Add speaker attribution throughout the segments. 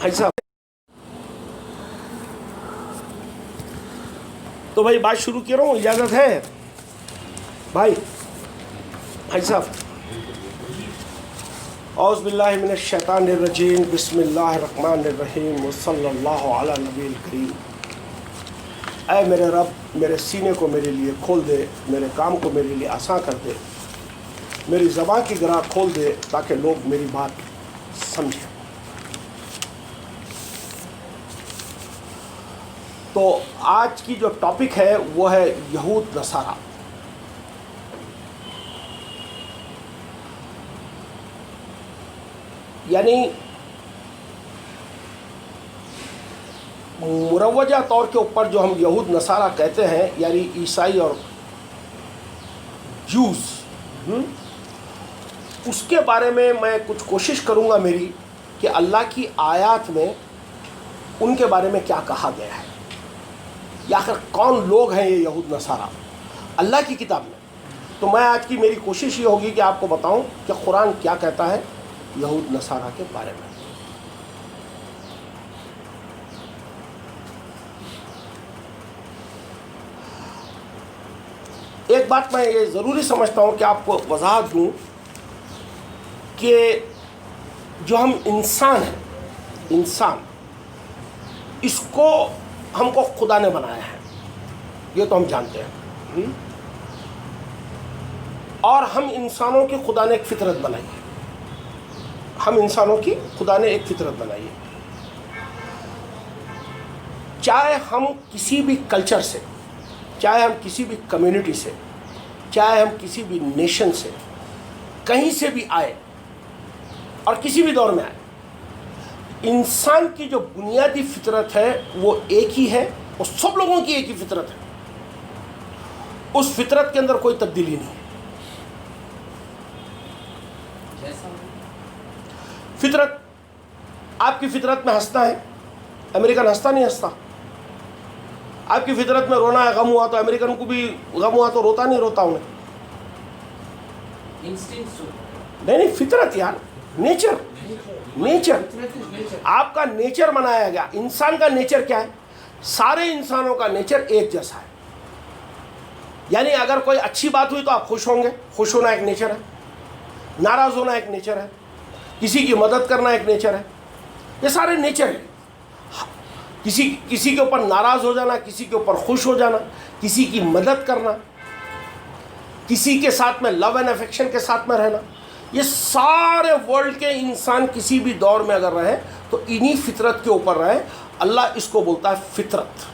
Speaker 1: بھائی صاحب تو بھائی بات شروع کر رہا ہوں، اجازت ہے بھائی صاحب؟ اعوذ باللہ من الشیطان الرجیم، بسم اللہ الرحمن الرحیم، وصلی اللہ علی نبی الکریم۔ اے میرے رب، میرے سینے کو میرے لیے کھول دے، میرے کام کو میرے لیے آسان کر دے، میری زبان کی گرہ کھول دے تاکہ لوگ میری بات سمجھیں۔ تو آج کی جو ٹاپک ہے وہ ہے یہود نصارہ۔ یعنی مروجہ طور کے اوپر جو ہم یہود نصارہ کہتے ہیں، یعنی عیسائی اور جوز، اس کے بارے میں میں کچھ کوشش کروں گا میری کہ اللہ کی آیات میں ان کے بارے میں کیا کہا گیا ہے، یا آخر کون لوگ ہیں یہ یہود نصارہ اللہ کی کتاب میں۔ تو میں آج کی میری کوشش یہ ہوگی کہ آپ کو بتاؤں کہ قرآن کیا کہتا ہے یہود نصارہ کے بارے میں۔ ایک بات میں یہ ضروری سمجھتا ہوں کہ آپ کو وضاحت دوں کہ جو ہم انسان ہیں، انسان، اس کو ہم کو خدا نے بنایا ہے، یہ تو ہم جانتے ہیں، اور ہم انسانوں کی خدا نے ایک فطرت بنائی ہے، ہم انسانوں کی خدا نے ایک فطرت بنائی ہے۔ چاہے ہم کسی بھی کلچر سے، چاہے ہم کسی بھی کمیونٹی سے، چاہے ہم کسی بھی نیشن سے، کہیں سے بھی آئے اور کسی بھی دور میں آئے، انسان کی جو بنیادی فطرت ہے وہ ایک ہی ہے، اور سب لوگوں کی ایک ہی فطرت ہے۔ اس فطرت کے اندر کوئی تبدیلی نہیں ہے۔ فطرت، آپ کی فطرت میں ہنسنا ہے، امریکن ہنستا نہیں ہنستا؟ آپ کی فطرت میں رونا ہے، غم ہوا تو امریکن کو بھی غم ہوا تو روتا نہیں روتا انہیں؟ نہیں، فطرت یار، نیچر، آپ کا نیچر بنایا گیا۔ انسان کا نیچر کیا ہے؟ سارے انسانوں کا نیچر ایک جیسا ہے۔ یعنی اگر کوئی اچھی بات ہوئی تو آپ خوش ہوں گے، خوش ہونا ایک نیچر ہے، ناراض ہونا ایک نیچر ہے، کسی کی مدد کرنا ایک نیچر ہے، یہ سارے نیچر ہیں۔ کسی کے اوپر ناراض ہو جانا، کسی کے اوپر خوش ہو جانا، کسی کی مدد کرنا، کسی کے ساتھ میں لو اینڈ افیکشن کے ساتھ میں رہنا، یہ سارے ورلڈ کے انسان کسی بھی دور میں اگر رہے تو انہی فطرت کے اوپر رہے۔ اللہ اس کو بولتا ہے فطرت۔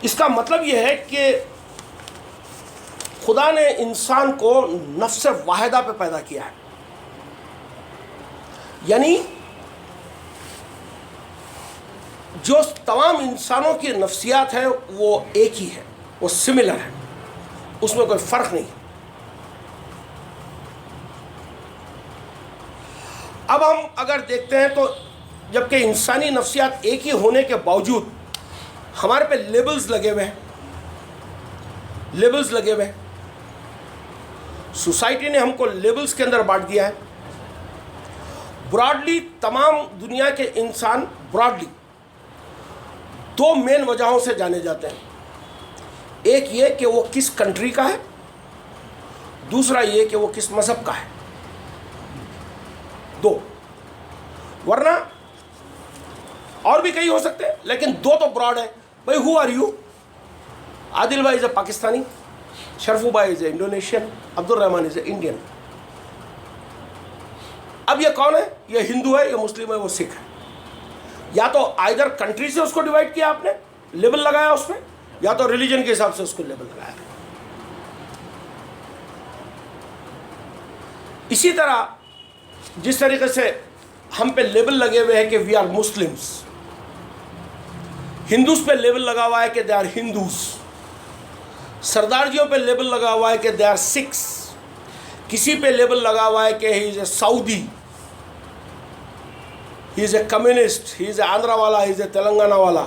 Speaker 1: اس کا مطلب یہ ہے کہ خدا نے انسان کو نفس واحدہ پہ پیدا کیا ہے، یعنی جو تمام انسانوں کی نفسیات ہے وہ ایک ہی ہے، وہ سملر ہے، اس میں کوئی فرق نہیں ہے۔ اب ہم اگر دیکھتے ہیں تو جبکہ انسانی نفسیات ایک ہی ہونے کے باوجود ہمارے پہ لیبلز لگے ہوئے ہیں، سوسائٹی نے ہم کو لیبلز کے اندر بانٹ دیا ہے۔ براڈلی تمام دنیا کے انسان براڈلی دو مین وجہوں سے جانے جاتے ہیں۔ ایک یہ کہ وہ کس کنٹری کا ہے، دوسرا یہ کہ وہ کس مذہب کا ہے، دو، ورنہ اور بھی کئی ہو سکتے ہیں، لیکن دو تو براڈ ہے۔ بھائی ہو آر یو؟ عادل بھائی از اے پاکستانی، شرفو بھائی از اے انڈونیشین، عبد الرحمن از اے انڈین۔ اب یہ کون ہے؟ یہ ہندو ہے، یہ مسلم ہے، وہ سکھ ہے۔ یا تو آئیدر کنٹری سے اس کو ڈیوائڈ کیا آپ نے، لیبل لگایا اس میں، یا تو ریلیجن کے حساب سے اس کو لیبل لگایا۔ اسی طرح جس طریقے سے ہم پہ لیبل لگے ہوئے ہیں کہ وی آر مسلمس، ہندوز پہ لیبل لگا ہوا ہے کہ دے آر ہندوز، سردارجیوں پہ لیبل لگا ہوا ہے کہ دے آر سکھس، کسی پہ لیبل لگا ہوا ہے کہ ہی از اے سعودی، ہی از اے کمیونسٹ، ہی از اے آندھرا والا، ہی از اے تلنگانہ والا۔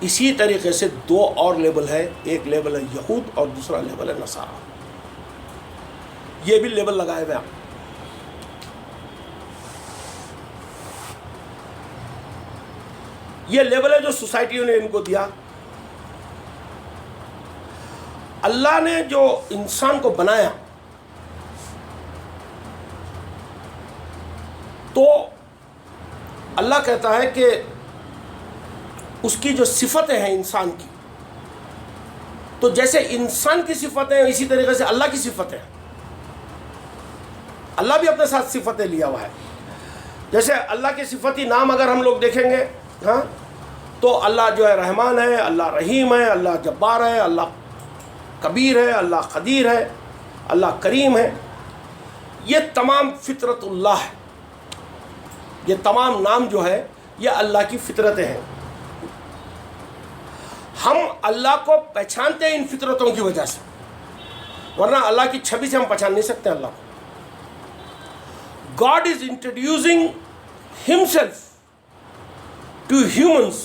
Speaker 1: اسی طریقے سے دو اور لیبل ہے، ایک لیبل ہے یہود اور دوسرا لیبل ہے نصارہ۔ یہ بھی لیبل لگائے ہوئے آپ. یہ لیبل ہے جو سوسائٹیوں نے ان کو دیا. اللہ نے جو انسان کو بنایا تو اللہ کہتا ہے کہ اس کی جو صفتیں ہیں انسان کی، تو جیسے انسان کی صفتیں ہیں اسی طریقے سے اللہ کی صفتیں ہیں. اللہ بھی اپنے ساتھ صفتیں لیا ہوا ہے. جیسے اللہ کے صفتی نام اگر ہم لوگ دیکھیں گے ہاں تو اللہ جو ہے رحمان ہے، اللہ رحیم ہے، اللہ جبار ہے، اللہ کبیر ہے، اللہ قدیر ہے، اللہ کریم ہے. یہ تمام فطرت اللہ ہے. یہ تمام نام جو ہے یہ اللہ کی فطرتیں ہیں. ہم اللہ کو پہچانتے ہیں ان فطرتوں کی وجہ سے، ورنہ اللہ کی چھبی سے ہم پہچان نہیں سکتے اللہ کو. God is introducing himself to humans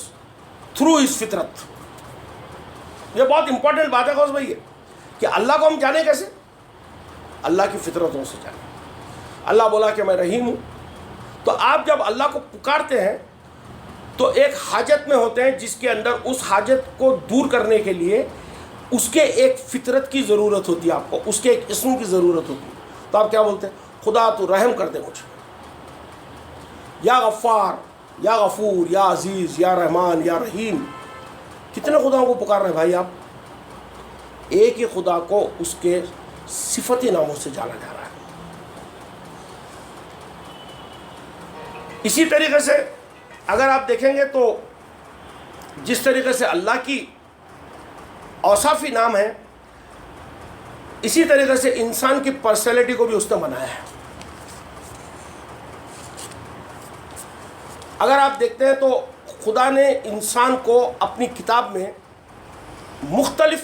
Speaker 1: through his فطرت. یہ بہت امپورٹنٹ بات ہے غوث بھائی کہ اللہ کو ہم جانیں کیسے؟ اللہ کی فطرتوں سے جانیں. اللہ بولا کہ میں رحیم ہوں، تو آپ جب اللہ کو پکارتے ہیں تو ایک حاجت میں ہوتے ہیں جس کے اندر اس حاجت کو دور کرنے کے لیے اس کے ایک فطرت کی ضرورت ہوتی ہے، آپ کو اس کے ایک اسم کی ضرورت ہوتی ہے. تو آپ کیا بولتے ہیں؟ خدا تو رحم کر دے مجھے، یا غفار، یا غفور، یا عزیز، یا رحمان، یا رحیم. کتنے خداؤں کو پکار رہے ہیں بھائی آپ؟ ایک ہی خدا کو اس کے صفتی ناموں سے جانا جا رہا ہے. اسی طریقے سے اگر آپ دیکھیں گے تو جس طریقے سے اللہ کی اوصافی نام ہے، اسی طریقے سے انسان کی پرسنالٹی کو بھی اس نے بنایا ہے. اگر آپ دیکھتے ہیں تو خدا نے انسان کو اپنی کتاب میں مختلف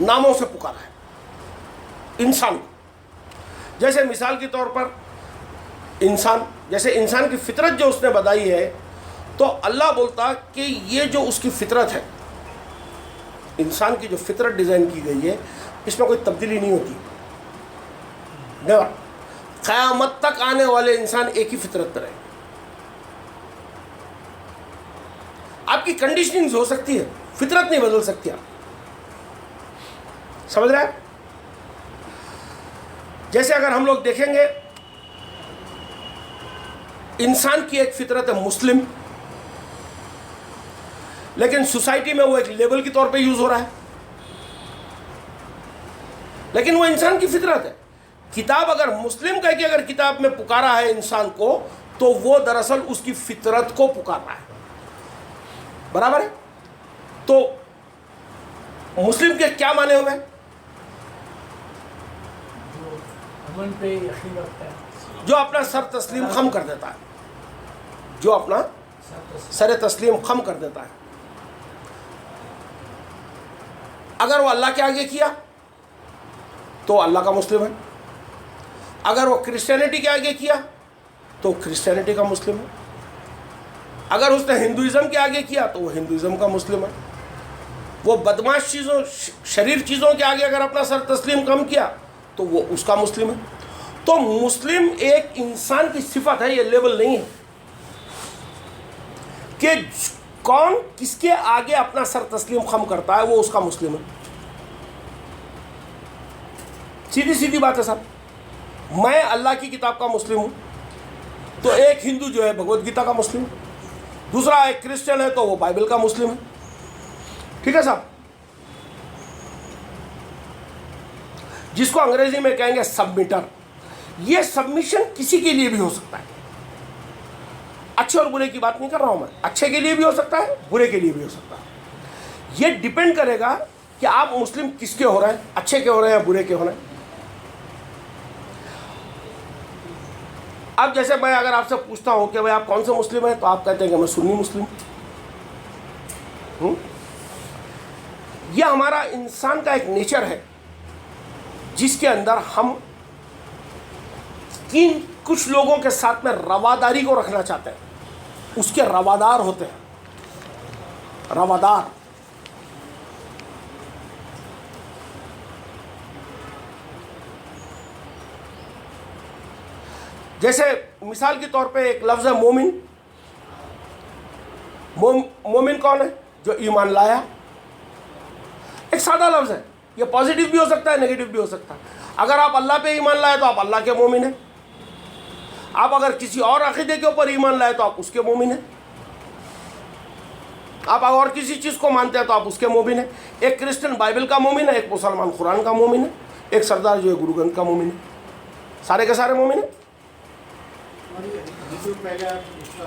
Speaker 1: ناموں سے پکارا ہے انسان کو. جیسے مثال کے طور پر انسان، جیسے انسان کی فطرت جو اس نے بتائی ہے، تو اللہ بولتا کہ یہ جو اس کی فطرت ہے، انسان کی جو فطرت ڈیزائن کی گئی ہے، اس میں کوئی تبدیلی نہیں ہوتی. نیور. قیامت تک آنے والے انسان ایک ہی فطرت پر رہے. آپ کی کنڈیشننگ ہو سکتی ہے، فطرت نہیں بدل سکتی. آپ سمجھ رہے ہیں؟ جیسے اگر ہم لوگ دیکھیں گے، انسان کی ایک فطرت ہے مسلم، لیکن سوسائٹی میں وہ ایک لیبل کے طور پہ یوز ہو رہا ہے، لیکن وہ انسان کی فطرت ہے. کتاب اگر مسلم کہہ کے اگر کتاب میں پکارا ہے انسان کو، تو وہ دراصل اس کی فطرت کو پکار رہا ہے. برابر ہے؟ تو مسلم کے کیا معنی ہوئے؟ جو اپنا سر تسلیم خم کر دیتا ہے، جو اپنا سر تسلیم خم کر دیتا ہے. اگر وہ اللہ کے آگے کیا تو اللہ کا مسلم ہے. اگر وہ کرسچینٹی کے آگے کیا تو کرسچینٹی کا مسلم ہے. اگر اس نے ہندوازم کے آگے کیا تو وہ ہندوازم کا مسلم ہے. وہ بدماش چیزوں، شریر چیزوں کے آگے اگر اپنا سر تسلیم کم کیا تو وہ اس کا مسلم ہے. تو مسلم ایک انسان کی صفت ہے، یہ لیبل نہیں ہے کہ کون کس کے آگے اپنا سر تسلیم خم کرتا ہے وہ اس کا مسلم ہے. سیدھی سیدھی بات ہے صاحب. میں اللہ کی کتاب کا مسلم ہوں تو ایک ہندو جو ہے بھگوت گیتا کا مسلم ہے، دوسرا ایک کرسچن ہے تو وہ بائبل کا مسلم ہے. ٹھیک ہے صاحب؟ جس کو انگریزی میں کہیں گے سبمیٹر. یہ سبمیشن کسی کے لیے بھی ہو سکتا ہے. اچھے اور برے کی بات نہیں کر رہا ہوں میں، اچھے کے لیے بھی ہو سکتا ہے، برے کے لیے بھی ہو سکتا ہے. یہ ڈیپینڈ کرے گا کہ آپ مسلم کس کے ہو رہے ہیں، اچھے کے ہو رہے ہیں یا برے کے ہو رہے ہیں. اب جیسے میں اگر آپ سے پوچھتا ہوں کہ بھائی آپ کون سے مسلم ہیں، تو آپ کہتے ہیں کہ میں سنی مسلم ہوں. یہ ہمارا انسان کا ایک نیچر ہے جس کے اندر ہم کچھ لوگوں کے ساتھ میں رواداری کو رکھنا چاہتے ہیں، اس کے روادار ہوتے ہیں. روادار. جیسے مثال کے طور پہ ایک لفظ ہے مومن. مومن کون ہے؟ جو ایمان لایا. ایک سادہ لفظ ہے, یہ پازیٹیو بھی ہو سکتا ہے, نیگیٹو بھی ہو سکتا ہے. اگر آپ اللہ پہ ایمان لائے تو آپ اللہ کے مومن ہیں. آپ اگر کسی اور عقیدے کے اوپر ایمان لائے تو آپ اس کے مومن ہیں. آپ اور کسی چیز کو مانتے ہیں تو آپ اس کے مومن ہیں. ایک کرسچن بائبل کا مومن ہے, ایک مسلمان قرآن کا مومن ہے, ایک سردار جو ہے گرو گرنتھ کا مومن ہے. سارے کے سارے مومن ہیں.
Speaker 2: پہلے آپ اس کا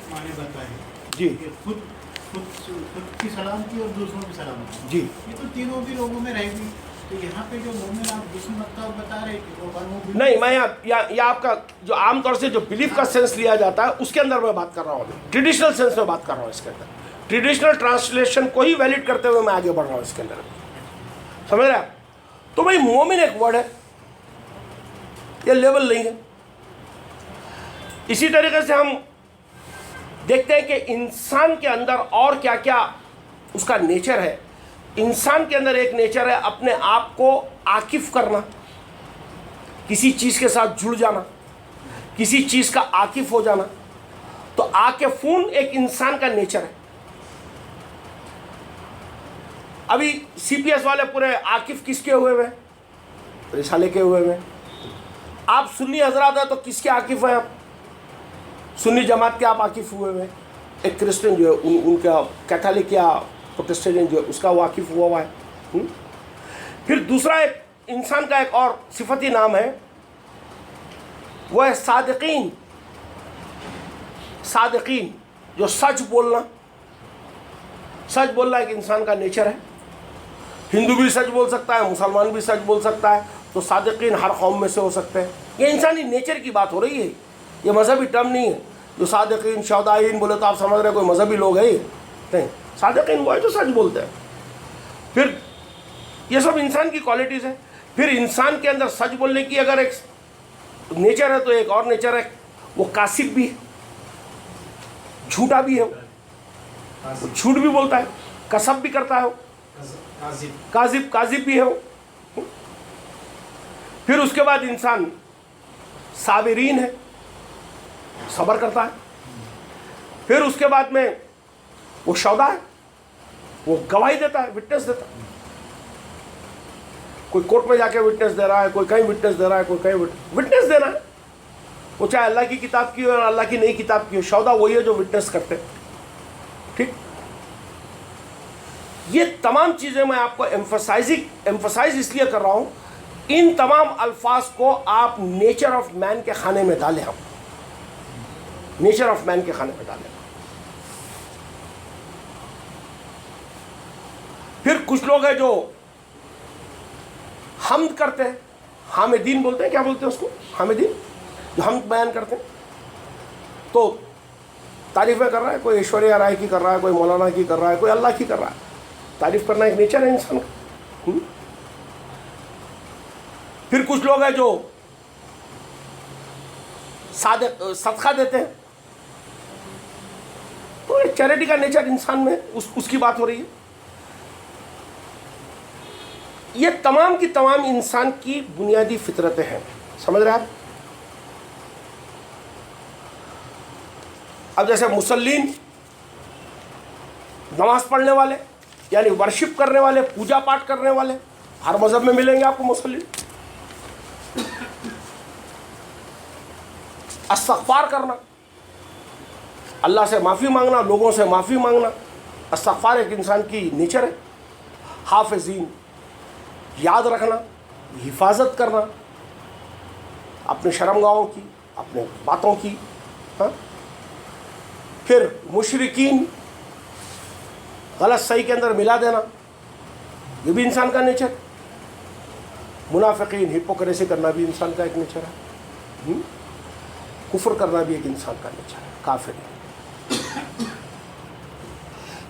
Speaker 2: معنی بتائیں
Speaker 1: جی
Speaker 2: کہ خود کی سلامتی اور دوسروں کی سلامتی,
Speaker 1: جی
Speaker 2: یہ تو تینوں بھی لوگوں میں رہے گی. تو یہاں پہ جو مومن آپ دوسری مطلب بتا رہے کہ وہ
Speaker 1: نہیں, میں یہ آپ کا جو عام طور سے جو بلیف کا سینس لیا جاتا ہے اس کے اندر میں بات کر رہا ہوں. ٹریڈیشنل سینس میں بات کر رہا ہوں. اس کے اندر ٹریڈیشنل ٹرانسلیشن کو ہی ویلڈ کرتے ہوئے میں آگے بڑھ رہا ہوں. اس کے اندر سمجھ رہے آپ؟ تو بھائی مومن ایک ورڈ ہے, یہ لیبل نہیں ہے. اسی طریقے سے ہم دیکھتے ہیں کہ انسان کے اندر اور کیا کیا اس کا نیچر ہے. انسان کے اندر ایک نیچر ہے اپنے آپ کو عاقف کرنا, کسی چیز کے ساتھ جڑ جانا, کسی چیز کا عاقف ہو جانا. تو عاقفون ایک انسان کا نیچر ہے. ابھی سی پی ایس والے پورے عاقف کس کے ہوئے ہوئے؟ رسالے کے ہوئے ہوئے. آپ سنی حضرات ہیں تو کس کے عاقف ہیں؟ آپ سنی جماعت کے آپ عاقف ہوئے ہوئے. ایک کرسچن جو ہے ان کا کیتھولک یا پروٹسٹینٹ جو ہے اس کا واقف ہوا ہے. پھر دوسرا ایک انسان کا ایک اور صفتی نام ہے, وہ ہے صادقین. صادقین جو سچ بولنا. سچ بولنا ایک انسان کا نیچر ہے. ہندو بھی سچ بول سکتا ہے, مسلمان بھی سچ بول سکتا ہے. تو صادقین ہر قوم میں سے ہو سکتے ہیں. یہ انسانی نیچر کی بات ہو رہی ہے, یہ مذہبی ٹرم نہیں ہے. جو صادقین شہدائین بولے تو آپ سمجھ رہے ہیں کوئی مذہبی لوگ ہیں؟ نہیں, صادقین وہ ہے جو سچ بولتے ہیں. پھر یہ سب انسان کی کوالٹیز ہیں. پھر انسان کے اندر سچ بولنے کی اگر ایک نیچر ہے تو ایک اور نیچر ہے, وہ کاسب بھی ہے, جھوٹا بھی ہے. وہ جھوٹ بھی بولتا ہے, کسب بھی کرتا ہے, کاذب بھی ہے وہ. پھر اس کے بعد انسان صابرین ہے, صبر کرتا ہے. پھر اس کے بعد میں وہ شہدا ہے, وہ گواہی دیتا ہے, وٹنس دیتا ہے. کوئی کورٹ میں جا کے وٹنس دے رہا ہے, کوئی کہیں وٹنس دے رہا ہے, کوئی کہیں وٹنس دینا ہے. وہ چاہے اللہ کی کتاب کی ہو اور اللہ کی نئی کتاب کی ہو, شہدا وہی ہے جو وٹنس کرتے. ٹھیک, یہ تمام چیزیں میں آپ کو ایمفسائز اس لیے کر رہا ہوں. ان تمام الفاظ کو آپ نیچر آف مین کے خانے میں ڈالیں. ہم نیچر آف مین کے خانے میں ڈالیں. پھر کچھ لوگ ہیں جو حمد کرتے ہیں, حامدین بولتے ہیں. کیا بولتے ہیں اس کو؟ حامدین, جو حمد بیان کرتے ہیں. تو تعریفیں کر رہا ہے, کوئی ایشوریا رائے کی کر رہا ہے, کوئی مولانا کی کر رہا ہے, کوئی اللہ کی کر رہا ہے. تعریف کرنا ایک نیچر ہے انسان کا. پھر کچھ لوگ ہیں جو صدقہ دیتے ہیں. تو ایک چیریٹی کا نیچر انسان میں اس کی بات ہو رہی ہے. یہ تمام کی تمام انسان کی بنیادی فطرتیں ہیں. سمجھ رہے آپ؟ اب جیسے مسلین, نماز پڑھنے والے, یعنی ورشپ کرنے والے, پوجا پاٹ کرنے والے, ہر مذہب میں ملیں گے آپ کو مسلم. استغفار کرنا, اللہ سے معافی مانگنا, لوگوں سے معافی مانگنا, استغفار ایک انسان کی نیچر ہے. حافظین, یاد رکھنا, حفاظت کرنا اپنے شرمگاہوں کی, اپنے باتوں کی. ہاں, پھر مشرکین, غلط صحیح کے اندر ملا دینا, یہ بھی انسان کا نیچر. منافقین, ہپوکریسی کرنا بھی انسان کا ایک نیچر ہے. کفر کرنا بھی ایک انسان کا نیچر ہے. کافر.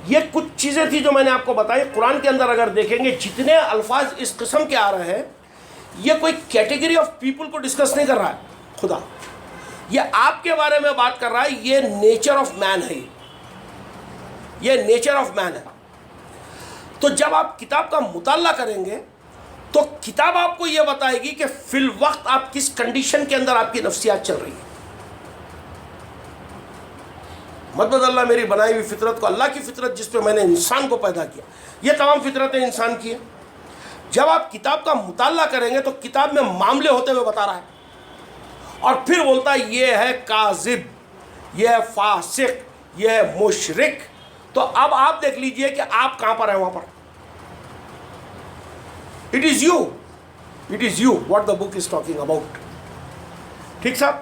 Speaker 1: یہ کچھ چیزیں تھی جو میں نے آپ کو بتائی. قرآن کے اندر اگر دیکھیں گے جتنے الفاظ اس قسم کے آ رہے ہیں, یہ کوئی کیٹیگری آف پیپل کو ڈسکس نہیں کر رہا ہے خدا. یہ آپ کے بارے میں بات کر رہا ہے. یہ نیچر آف مین ہے, یہ نیچر آف مین ہے. تو جب آپ کتاب کا مطالعہ کریں گے تو کتاب آپ کو یہ بتائے گی کہ فی الوقت آپ کس کنڈیشن کے اندر آپ کی نفسیات چل رہی ہے. مت بدلنا میری بنائی ہوئی فطرت کو. اللہ کی فطرت جس پہ میں نے انسان کو پیدا کیا, یہ تمام فطرتیں انسان کی ہیں. جب آپ کتاب کا مطالعہ کریں گے تو کتاب میں معاملے ہوتے ہوئے بتا رہا ہے, اور پھر بولتا ہے یہ ہے کاذب, یہ ہے فاسق, یہ ہے مشرک. تو اب آپ دیکھ لیجئے کہ آپ کہاں پر ہیں وہاں پر. It is you what the book is talking about. ٹھیک صاحب.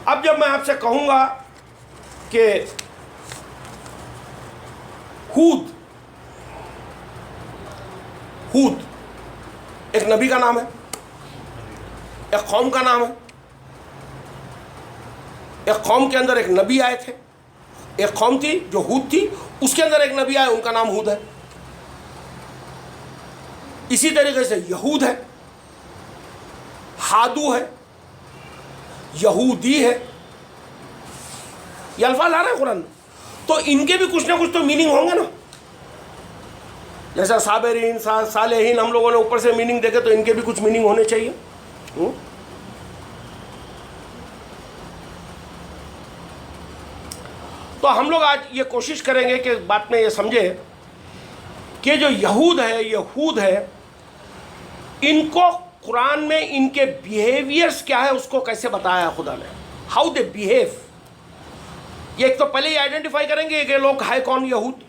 Speaker 1: اب جب میں آپ سے کہوں گا کہ ہود ایک نبی کا نام ہے, ایک قوم کا نام ہے. ایک قوم کے اندر ایک نبی آئے تھے, ایک قوم تھی جو ہود تھی, اس کے اندر ایک نبی آئے, ان کا نام ہود ہے. اسی طریقے سے یہود ہے, ہادو ہے, یہودی ہے. یہ الفاظ آ رہے ہیں قرآن میں, تو ان کے بھی کچھ نہ کچھ تو میننگ ہوں گے نا. جیسا صابرین, صالحین ہم لوگوں نے اوپر سے میننگ دیکھے, تو ان کے بھی کچھ میننگ ہونے چاہیے. تو ہم لوگ آج یہ کوشش کریں گے کہ بات میں یہ سمجھے کہ جو یہود ہے, یہود ہے, ان کو قرآن میں ان کے بیہیویئرز کیا ہے اس کو کیسے بتایا خدا نے. How they behave. یہ ایک تو پہلے ہی آئیڈینٹیفائی کریں گے کہ لوگ ہے کون یہود,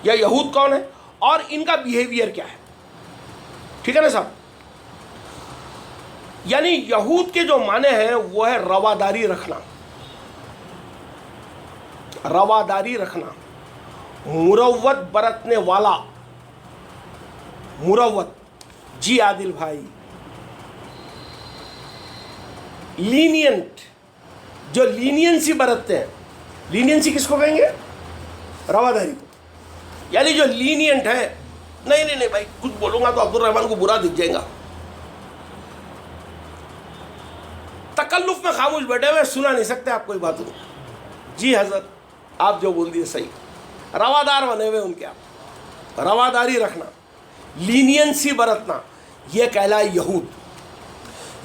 Speaker 1: یا یہود کون ہے, اور ان کا بیہیویئر کیا ہے. ٹھیک ہے نا صاحب. یعنی یہود کے جو معنی ہیں وہ ہے رواداری رکھنا, رواداری رکھنا, مروت برتنے والا. مروت, جی عادل بھائی. لینینٹ, جو لینینسی برتتے ہیں. لینینسی کس کو کہیں گے؟ رواداری کو. یعنی جو لینینٹ ہے, نہیں بھائی کچھ بولوں گا تو عبد الرحمن کو برا دکھ جائے گا. تکلف میں خاموش بیٹھے ہوئے, سنا نہیں سکتے آپ کوئی بات. جی حضرت آپ جو بول دیے صحیح. روادار بنے ہوئے ان کے آپ. رواداری رکھنا, لینینسی برتنا, یہ کہلائے یہود.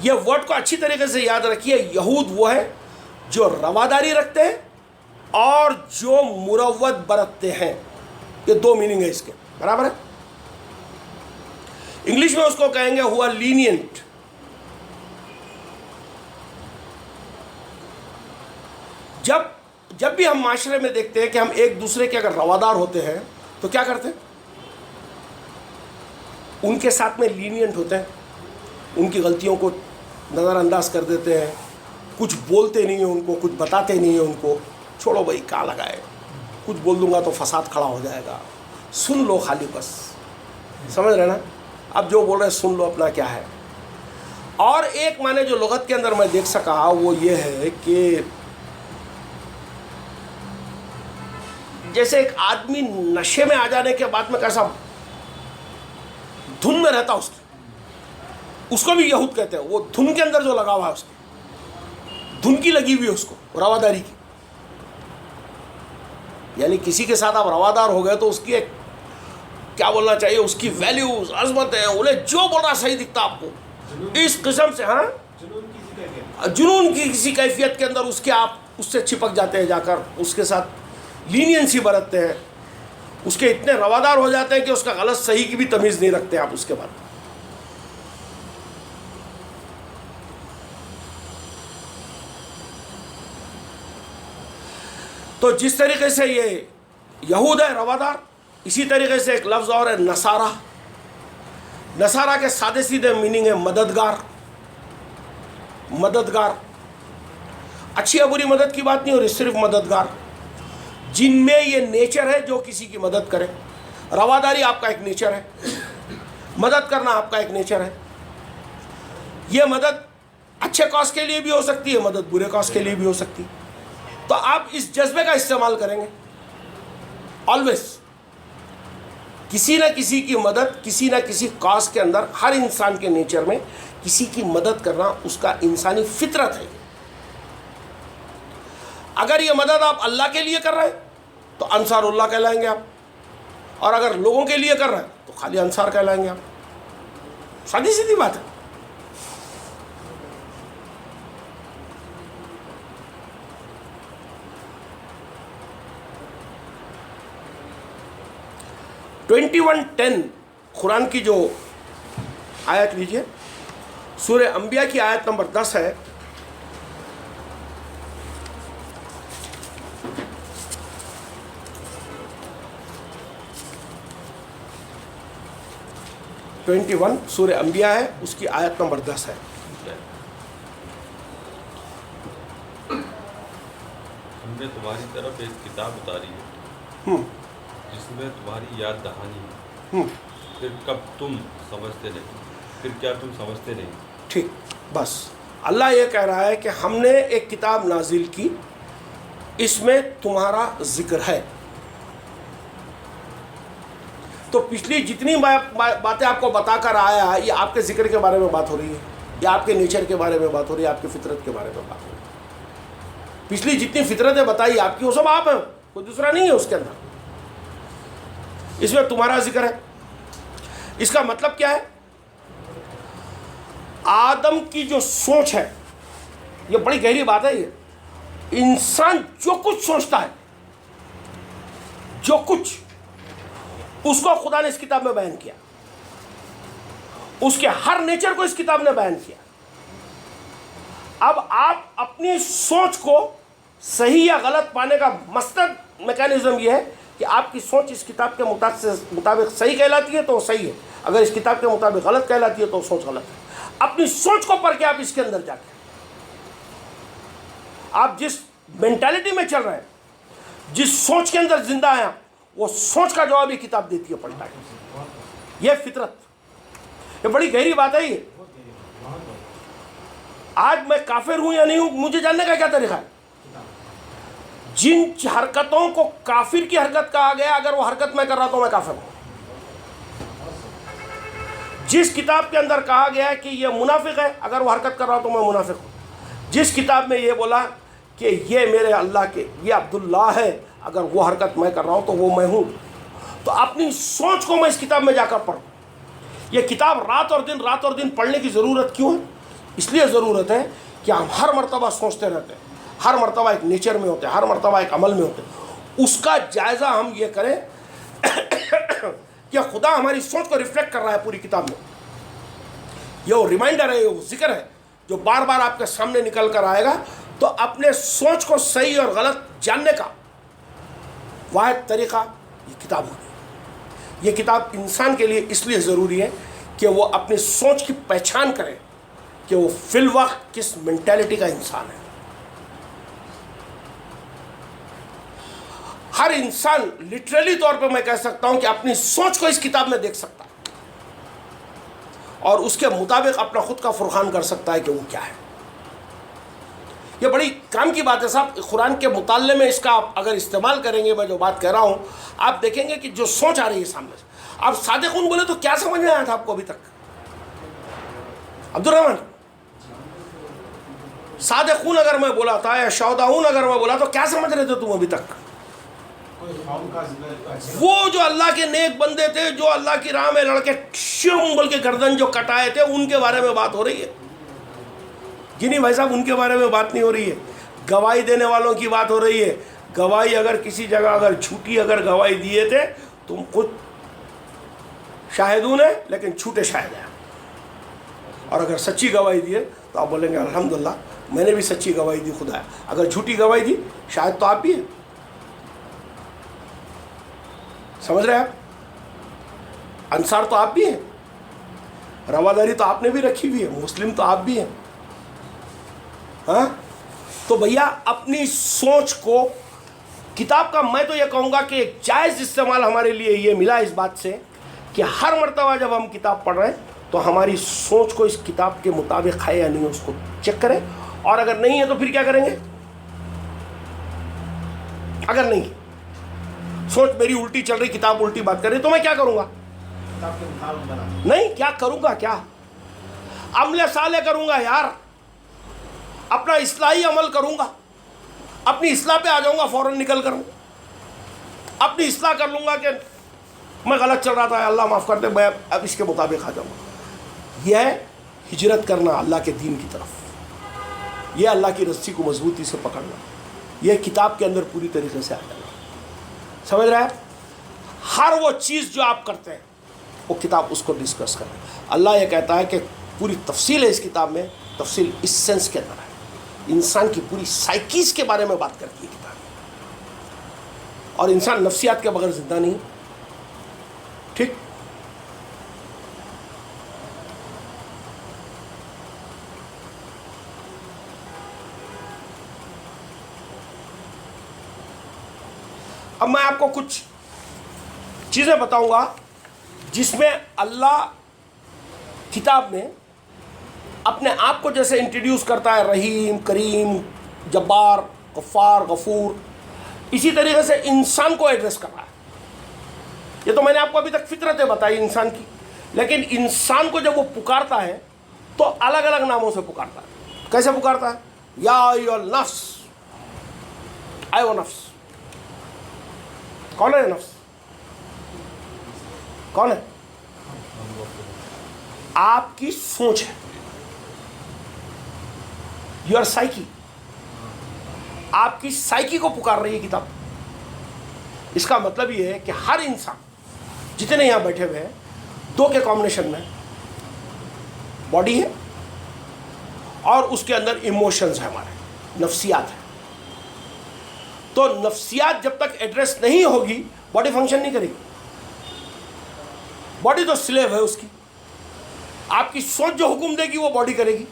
Speaker 1: یہ ورڈ کو اچھی طریقے سے یاد رکھیے. یہود وہ ہے جو رواداری رکھتے ہیں اور جو مروت برتتے ہیں. یہ دو میننگ ہے اس کے, برابر ہے. انگلش میں اس کو کہیں گے ہوا لینینٹ. جب بھی ہم معاشرے میں دیکھتے ہیں کہ ہم ایک دوسرے کے اگر روادار ہوتے ہیں تو کیا کرتے ہیں؟ ان کے ساتھ میں لینینٹ ہوتے ہیں, ان کی غلطیوں کو نظر انداز کر دیتے ہیں, کچھ بولتے نہیں ہیں ان کو, کچھ بتاتے نہیں ہیں ان کو. چھوڑو بھائی کہاں لگائے, کچھ بول دوں گا تو فساد کھڑا ہو جائے گا, سن لو خالی بس. سمجھ رہے نا؟ اب جو بول رہے سن لو اپنا کیا ہے. اور ایک معنی جو لغت کے اندر میں دیکھ سکا وہ یہ ہے کہ جیسے ایک آدمی نشے میں آ جانے کے بعد میں کیسا دھن میں رہتا اس کو بھی یہود کہتے ہیں. وہ دھن کے اندر جو لگا ہوا ہے اس کو, دھن کی لگی ہوئی ہے اس کو, رواداری کی. یعنی کسی کے ساتھ آپ روادار ہو گئے تو اس کی ایک کیا بولنا چاہیے, اس کی ویلیوز, عظمت ہے, انہیں جو بول رہا صحیح دکھتا آپ کو. اس قسم سے ہاں جنون کی کسی کیفیت کے اندر اس کے آپ اس سے چپک جاتے ہیں, جا کر اس کے ساتھ لینینسی برتتے ہیں, اس کے اتنے روادار ہو جاتے ہیں کہ اس کا غلط صحیح کی بھی تمیز نہیں رکھتے آپ اس کے بعد. تو جس طریقے سے یہ یہود ہے روادار, اسی طریقے سے ایک لفظ اور ہے نصارہ. نصارہ کے سادے سیدھے میننگ ہے مددگار. مددگار, اچھی یا بری مدد کی بات نہیں ہو رہی, صرف مددگار, جن میں یہ نیچر ہے جو کسی کی مدد کرے. رواداری آپ کا ایک نیچر ہے, مدد کرنا آپ کا ایک نیچر ہے. یہ مدد اچھے کاز کے لیے بھی ہو سکتی ہے, مدد برے کاز کے لیے بھی ہو سکتی ہے. تو آپ اس جذبے کا استعمال کریں گے آلویز. کسی نہ کسی کی مدد کسی نہ کسی کاز کے اندر, ہر انسان کے نیچر میں کسی کی مدد کرنا اس کا انسانی فطرت ہے. اگر یہ مدد آپ اللہ کے لیے کر رہے ہیں تو انصار اللہ کہلائیں گے آپ، اور اگر لوگوں کے لیے کر رہے ہیں تو خالی انصار کہلائیں گے آپ. سادی سیدھی بات ہے. ٹوینٹی 21:10 قرآن کی جو آیت لیجئے، سورہ انبیاء کی آیت نمبر 10 ہے. سورہ انبیاء ہے، اس کی آیت نمبر 10 ہے.
Speaker 3: ہم نے تمہاری طرف ایک کتاب اتاری ہے جس میں تمہاری یاد دہانی ہے، پھر کب تم سمجھتے نہیں، پھر کیا تم سمجھتے نہیں.
Speaker 1: ٹھیک، بس اللہ یہ کہہ رہا ہے کہ ہم نے ایک کتاب نازل کی، اس میں تمہارا ذکر ہے. تو پچھلی جتنی باتیں آپ کو بتا کر آیا ہے، یہ آپ کے ذکر کے بارے میں بات ہو رہی ہے، یا آپ کے نیچر کے بارے میں بات ہو رہی ہے، آپ کی فطرت کے بارے میں بات ہو رہی ہے. پچھلی جتنی فطرتیں بتائی آپ کی، وہ سب آپ ہیں، کوئی دوسرا نہیں ہے اس کے اندر. اس میں تمہارا ذکر ہے. اس کا مطلب کیا ہے؟ آدم کی جو سوچ ہے، یہ بڑی گہری بات ہے. یہ انسان جو کچھ سوچتا ہے، جو کچھ، اس کو خدا نے اس کتاب میں بیان کیا. اس کے ہر نیچر کو اس کتاب نے بیان کیا. اب آپ اپنی سوچ کو صحیح یا غلط پانے کا مقصد میکینزم یہ ہے کہ آپ کی سوچ اس کتاب کے مطابق صحیح کہلاتی ہے تو وہ صحیح ہے، اگر اس کتاب کے مطابق غلط کہلاتی ہے تو وہ سوچ غلط ہے. اپنی سوچ کو پڑھ کے آپ اس کے اندر جا کے، آپ جس مینٹالٹی میں چل رہے ہیں، جس سوچ کے اندر زندہ ہیں، وہ سوچ کا جواب یہ کتاب دیتی ہے پلٹا کے. یہ فطرت، یہ بڑی گہری بات ہے. یہ آج میں کافر ہوں یا نہیں ہوں، مجھے جاننے کا کیا طریقہ ہے؟ جن حرکتوں کو کافر کی حرکت کہا گیا، اگر وہ حرکت میں کر رہا تو میں کافر ہوں. جس کتاب کے اندر کہا گیا ہے کہ یہ منافق ہے، اگر وہ حرکت کر رہا تو میں منافق ہوں. جس کتاب میں یہ بولا کہ یہ میرے اللہ کے، یہ عبداللہ ہے، اگر وہ حرکت میں کر رہا ہوں تو وہ میں ہوں. تو اپنی سوچ کو میں اس کتاب میں جا کر پڑھوں. یہ کتاب رات اور دن پڑھنے کی ضرورت کیوں ہے؟ اس لیے ضرورت ہے کہ ہم ہر مرتبہ سوچتے رہتے ہیں، ہر مرتبہ ایک نیچر میں ہوتے ہیں، ہر مرتبہ ایک عمل میں ہوتے ہیں. اس کا جائزہ ہم یہ کریں کہ خدا ہماری سوچ کو ریفلیکٹ کر رہا ہے پوری کتاب میں. یہ وہ ریمائنڈر ہے، یہ وہ ذکر ہے جو بار بار آپ کے سامنے نکل کر آئے گا. تو اپنے سوچ کو صحیح اور غلط جاننے کا واحد طریقہ یہ کتاب ہوگی. یہ کتاب انسان کے لیے اس لیے ضروری ہے کہ وہ اپنی سوچ کی پہچان کرے کہ وہ فی الوقت کس مینٹالٹی کا انسان ہے. ہر انسان لٹرلی طور پہ میں کہہ سکتا ہوں کہ اپنی سوچ کو اس کتاب میں دیکھ سکتا ہے اور اس کے مطابق اپنا خود کا فرقان کر سکتا ہے کہ وہ کیا ہے. یہ بڑی کام کی بات ہے صاحب. قرآن کے مطالعے میں اس کا آپ اگر استعمال کریں گے، میں جو بات کہہ رہا ہوں، آپ دیکھیں گے کہ جو سوچ آ رہی ہے سامنے سے. آپ صادقون بولے تو کیا سمجھ میں آیا تھا آپ کو ابھی تک؟ عبدالرحمن، صادقون اگر میں بولا تھا یا شہداؤن اگر میں بولا تو کیا سمجھ رہے تھے تم ابھی تک؟ وہ جو اللہ کے نیک بندے تھے، جو اللہ کی راہ میں لڑکے شم بول کے گردن جو کٹائے تھے، ان کے بارے میں بات ہو رہی ہے. جنہیں بھائی صاحب ان کے بارے میں بات نہیں ہو رہی ہے. گواہی دینے والوں کی بات ہو رہی ہے. گواہی اگر کسی جگہ اگر جھوٹی اگر گواہی دیے تھے، تم خود شاہدون ہیں لیکن جھوٹے شاہد ہیں. اور اگر سچی گواہی دیے تو آپ بولیں گے الحمدللہ میں نے بھی سچی گواہی دی خدا ہے. اگر جھوٹی گواہی دی، شاید تو آپ بھی ہیں. سمجھ رہے ہیں آپ؟ انصار تو آپ بھی ہیں، رواداری تو آپ نے بھی رکھی ہوئی ہے، مسلم تو آپ بھی ہیں. ہاں، تو بھیا اپنی سوچ کو کتاب کا، میں تو یہ کہوں گا کہ ایک جائز استعمال ہمارے لیے یہ ملا اس بات سے کہ ہر مرتبہ جب ہم کتاب پڑھ رہے ہیں تو ہماری سوچ کو اس کتاب کے مطابق ہے یا نہیں اس کو چیک کریں. اور اگر نہیں ہے تو پھر کیا کریں گے؟ اگر نہیں سوچ میری الٹی چل رہی، کتاب الٹی بات کر رہی، تو میں کیا کروں گا؟ نہیں، کیا کروں گا؟ کیا عمل صالح کروں گا یار، اپنا اصلاحی عمل کروں گا. اپنی اصلاح پہ آ جاؤں گا فوراً نکل کر, اپنی اصلاح کر لوں گا کہ میں غلط چل رہا تھا, اللہ معاف کر دے, میں اب اس کے مطابق آ جاؤں گا. یہ ہے ہجرت کرنا اللہ کے دین کی طرف, یہ اللہ کی رسی کو مضبوطی سے پکڑنا, یہ کتاب کے اندر پوری طریقے سے آ جانا. سمجھ رہے ہیں؟ ہر وہ چیز جو آپ کرتے ہیں وہ کتاب اس کو ڈسکس کرے. اللہ یہ کہتا ہے کہ پوری تفصیل ہے اس کتاب میں, تفصیل اس سینس کے اندر ہے, انسان کی پوری سائیکیز کے بارے میں بات کرتی ہے کتاب, اور انسان نفسیات کے بغیر زندہ نہیں. ٹھیک, اب میں آپ کو کچھ چیزیں بتاؤں گا جس میں اللہ کتاب میں اپنے آپ کو جیسے انٹروڈیوس کرتا ہے, رحیم, کریم, جبار, غفار, غفور, اسی طریقے سے انسان کو ایڈریس کر رہا ہے. یہ تو میں نے آپ کو ابھی تک فطرتیں بتائی انسان کی, لیکن انسان کو جب وہ پکارتا ہے تو الگ الگ ناموں سے پکارتا ہے. کیسے پکارتا ہے؟ یا ایھا النفس, اے وہ نفس. کون ہے نفس؟ کون ہے؟ آپ کی سوچ ہے, یور سائیکی. آپ کی سائیکی کو پکار رہی ہے کتاب. اس کا مطلب یہ ہے کہ ہر انسان جتنے یہاں بیٹھے ہوئے ہیں, دو کے کمبینیشن میں باڈی ہے اور اس کے اندر ایموشنز ہیں, ہمارے نفسیات ہیں. تو نفسیات جب تک ایڈریس نہیں ہوگی باڈی فنکشن نہیں کرے گی. باڈی تو سلیو ہے اس کی, آپ کی سوچ جو حکم دے گی وہ باڈی کرے گی.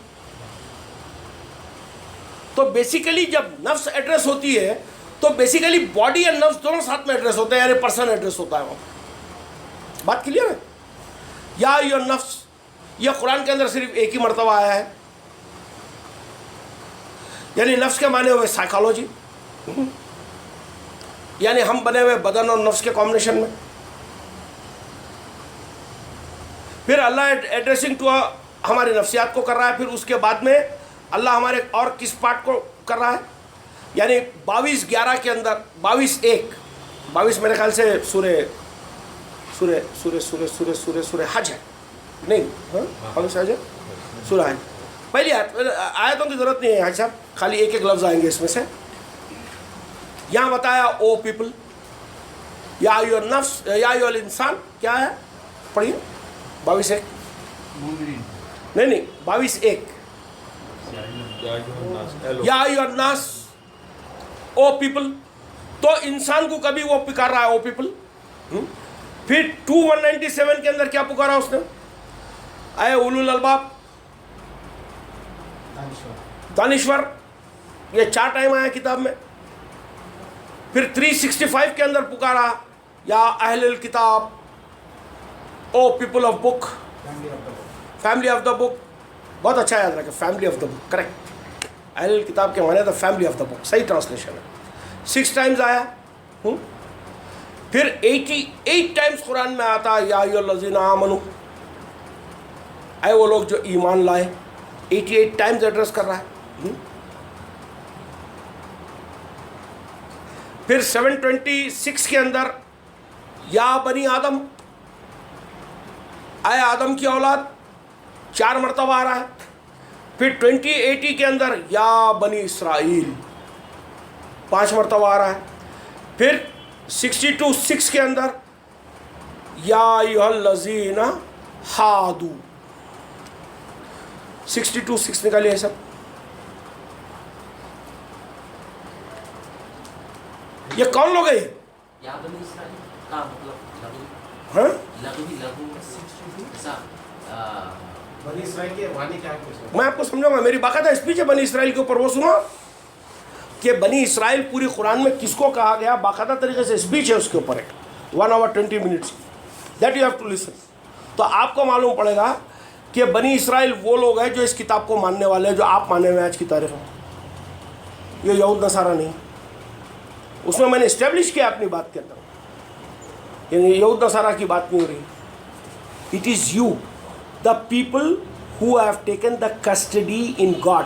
Speaker 1: تو بیسیکلی جب نفس ایڈریس ہوتی ہے تو بیسیکلی باڈی اور نفس دونوں ساتھ میں ایڈریس ہوتے ہیں, یعنی پرسن ایڈریس ہوتا ہے وہاں. بات کلیئر ہے؟ یا ایھا النفس, یہ قرآن کے اندر صرف ایک ہی مرتبہ آیا ہے. یعنی نفس کے معنی ہوئے سائیکالوجی, یعنی ہم بنے ہوئے بدن اور نفس کے کمبینیشن میں. پھر اللہ ایڈریسنگ ٹو ہماری نفسیات کو کر رہا ہے. پھر اس کے بعد میں اللہ ہمارے اور کس پارٹ کو کر رہا ہے, یعنی 22:11 کے اندر 22:1 میرے خیال سے سورہ حج ہے, نہیں کون سا حج ہے؟ سورہ حج. پہلی آیتوں کی ضرورت نہیں ہے حج صاحب, خالی ایک ایک لفظ آئیں گے اس میں سے. یہاں بتایا او پیپل, یا ایھا النفس, یا ایھا الانسان, کیا ہے پڑھیے 22:1. نہیں 22:1. یا ایھا الناس, او پیپل. تو انسان کو کبھی وہ پکار رہا ہے او پیپل. پھر 197 کے اندر کیا پکارا اس نے؟ اے اولو الالباب, دانشور. یہ 4 ٹائم آیا کتاب میں. پھر 365 کے اندر پکارا یا اہل الکتاب, O people of book, family of the book. بہت اچھا یاد رکھے, family of the book, correct. اہل الکتاب کے معنی دا فیملی آف دا بک, صحیح ٹرانسلیشن ہے. 6 ٹائمز آیا. پھر 88 ٹائمز قرآن میں آتا یا ایھا الذین آمنوا, اے وہ لوگ جو ایمان لائے. 88 ٹائمز ایڈریس کر رہا ہے. پھر 726 کے اندر یا بنی آدم, اے آدم کی اولاد, 4 مرتبہ آ رہا ہے. پھر 2080 کے اندر یا بنی اسرائیل, 5 مرتبہ آ رہا ہے. پھر 62:6 کے اندر یا ایھا الذین ہادو. 62:6 نکالیے سب. یہ کون لوگ ہیں؟
Speaker 4: یا بنی اسرائیل کا مطلب لغو,
Speaker 1: ہاں
Speaker 2: بنی اسرائیل کے وانی کیا کچھ ہے؟
Speaker 1: میں آپ کو سمجھاؤں گا. میری باقاعدہ اسپیچ ہے بنی اسرائیل کے اوپر, وہ سنو کہ بنی اسرائیل پوری قرآن میں کس کو کہا گیا. باقاعدہ طریقے سے اسپیچ ہے اس کے اوپر, 1 hour 20 minutes, that you have to listen. تو آپ کو معلوم پڑے گا کہ بنی اسرائیل وہ لوگ ہیں جو اس کتاب کو ماننے والے ہیں, جو آپ مانے ہوئے ہیں آج کی تاریخ میں. یہ یہود نصارہ نہیں. اس میں نے اسٹیبلش کیا اپنی بات کے اندر, یعنی یہود نصارہ کی بات نہیں ہو رہی. It is you, the people who have taken the custody in God.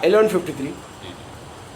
Speaker 1: 11:53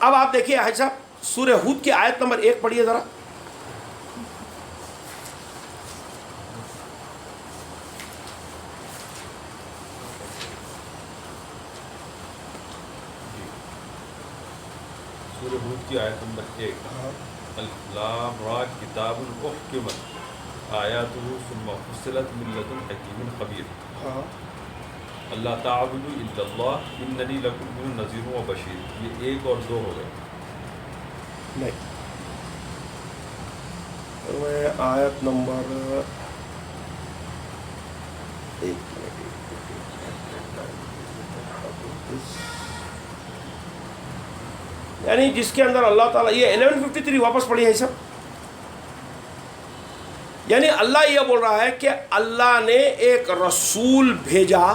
Speaker 1: اب آپ دیکھیے حاجی صاحب سورہ ہود کی آیت نمبر 1 پڑھیے ذرا.
Speaker 3: سورہ ہود کی آیت نمبر 1. الف را کتاب احکمت آیاتہ ثم فصلت من لدن حکیم خبیر. اللہ تعبدوا الا اللہ اننی لکم نذیر و بشیر. یہ 1 اور 2 ہو گئے.
Speaker 1: نہیں آیت نمبر 1 یعنی جس کے اندر اللہ تعالیٰ یہ 1153 واپس پڑھی ہے سب. یعنی اللہ یہ بول رہا ہے کہ اللہ نے ایک رسول بھیجا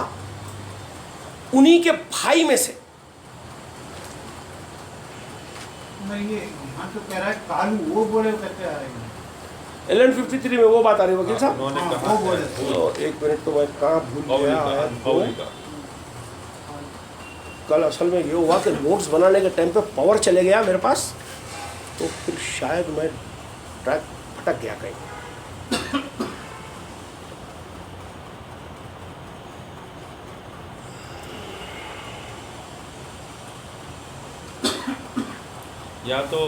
Speaker 1: انہی کے بھائی میں سے.
Speaker 2: نہیں یہ یہاں تو کہہ رہا ہے کالو وہ بولے کہتے آ رہے ہیں.
Speaker 1: 1153 میں وہ بات آ رہی ہے وکیل صاحب.
Speaker 3: انہوں نے
Speaker 2: ہاں،
Speaker 3: کہا
Speaker 2: وہ بولے.
Speaker 3: ہے
Speaker 1: ایک منٹ تو میں کہاں بھول
Speaker 3: قول
Speaker 1: گیا
Speaker 3: کا
Speaker 1: آیت کو.
Speaker 3: قول کا.
Speaker 1: کل اصل میں یہ ہوا کہ نوٹس بنانے کے ٹائم پہ پاور چلے گیا میرے پاس تو پھر شاید میں ٹریک پھٹک گیا کہیں.
Speaker 3: یا تو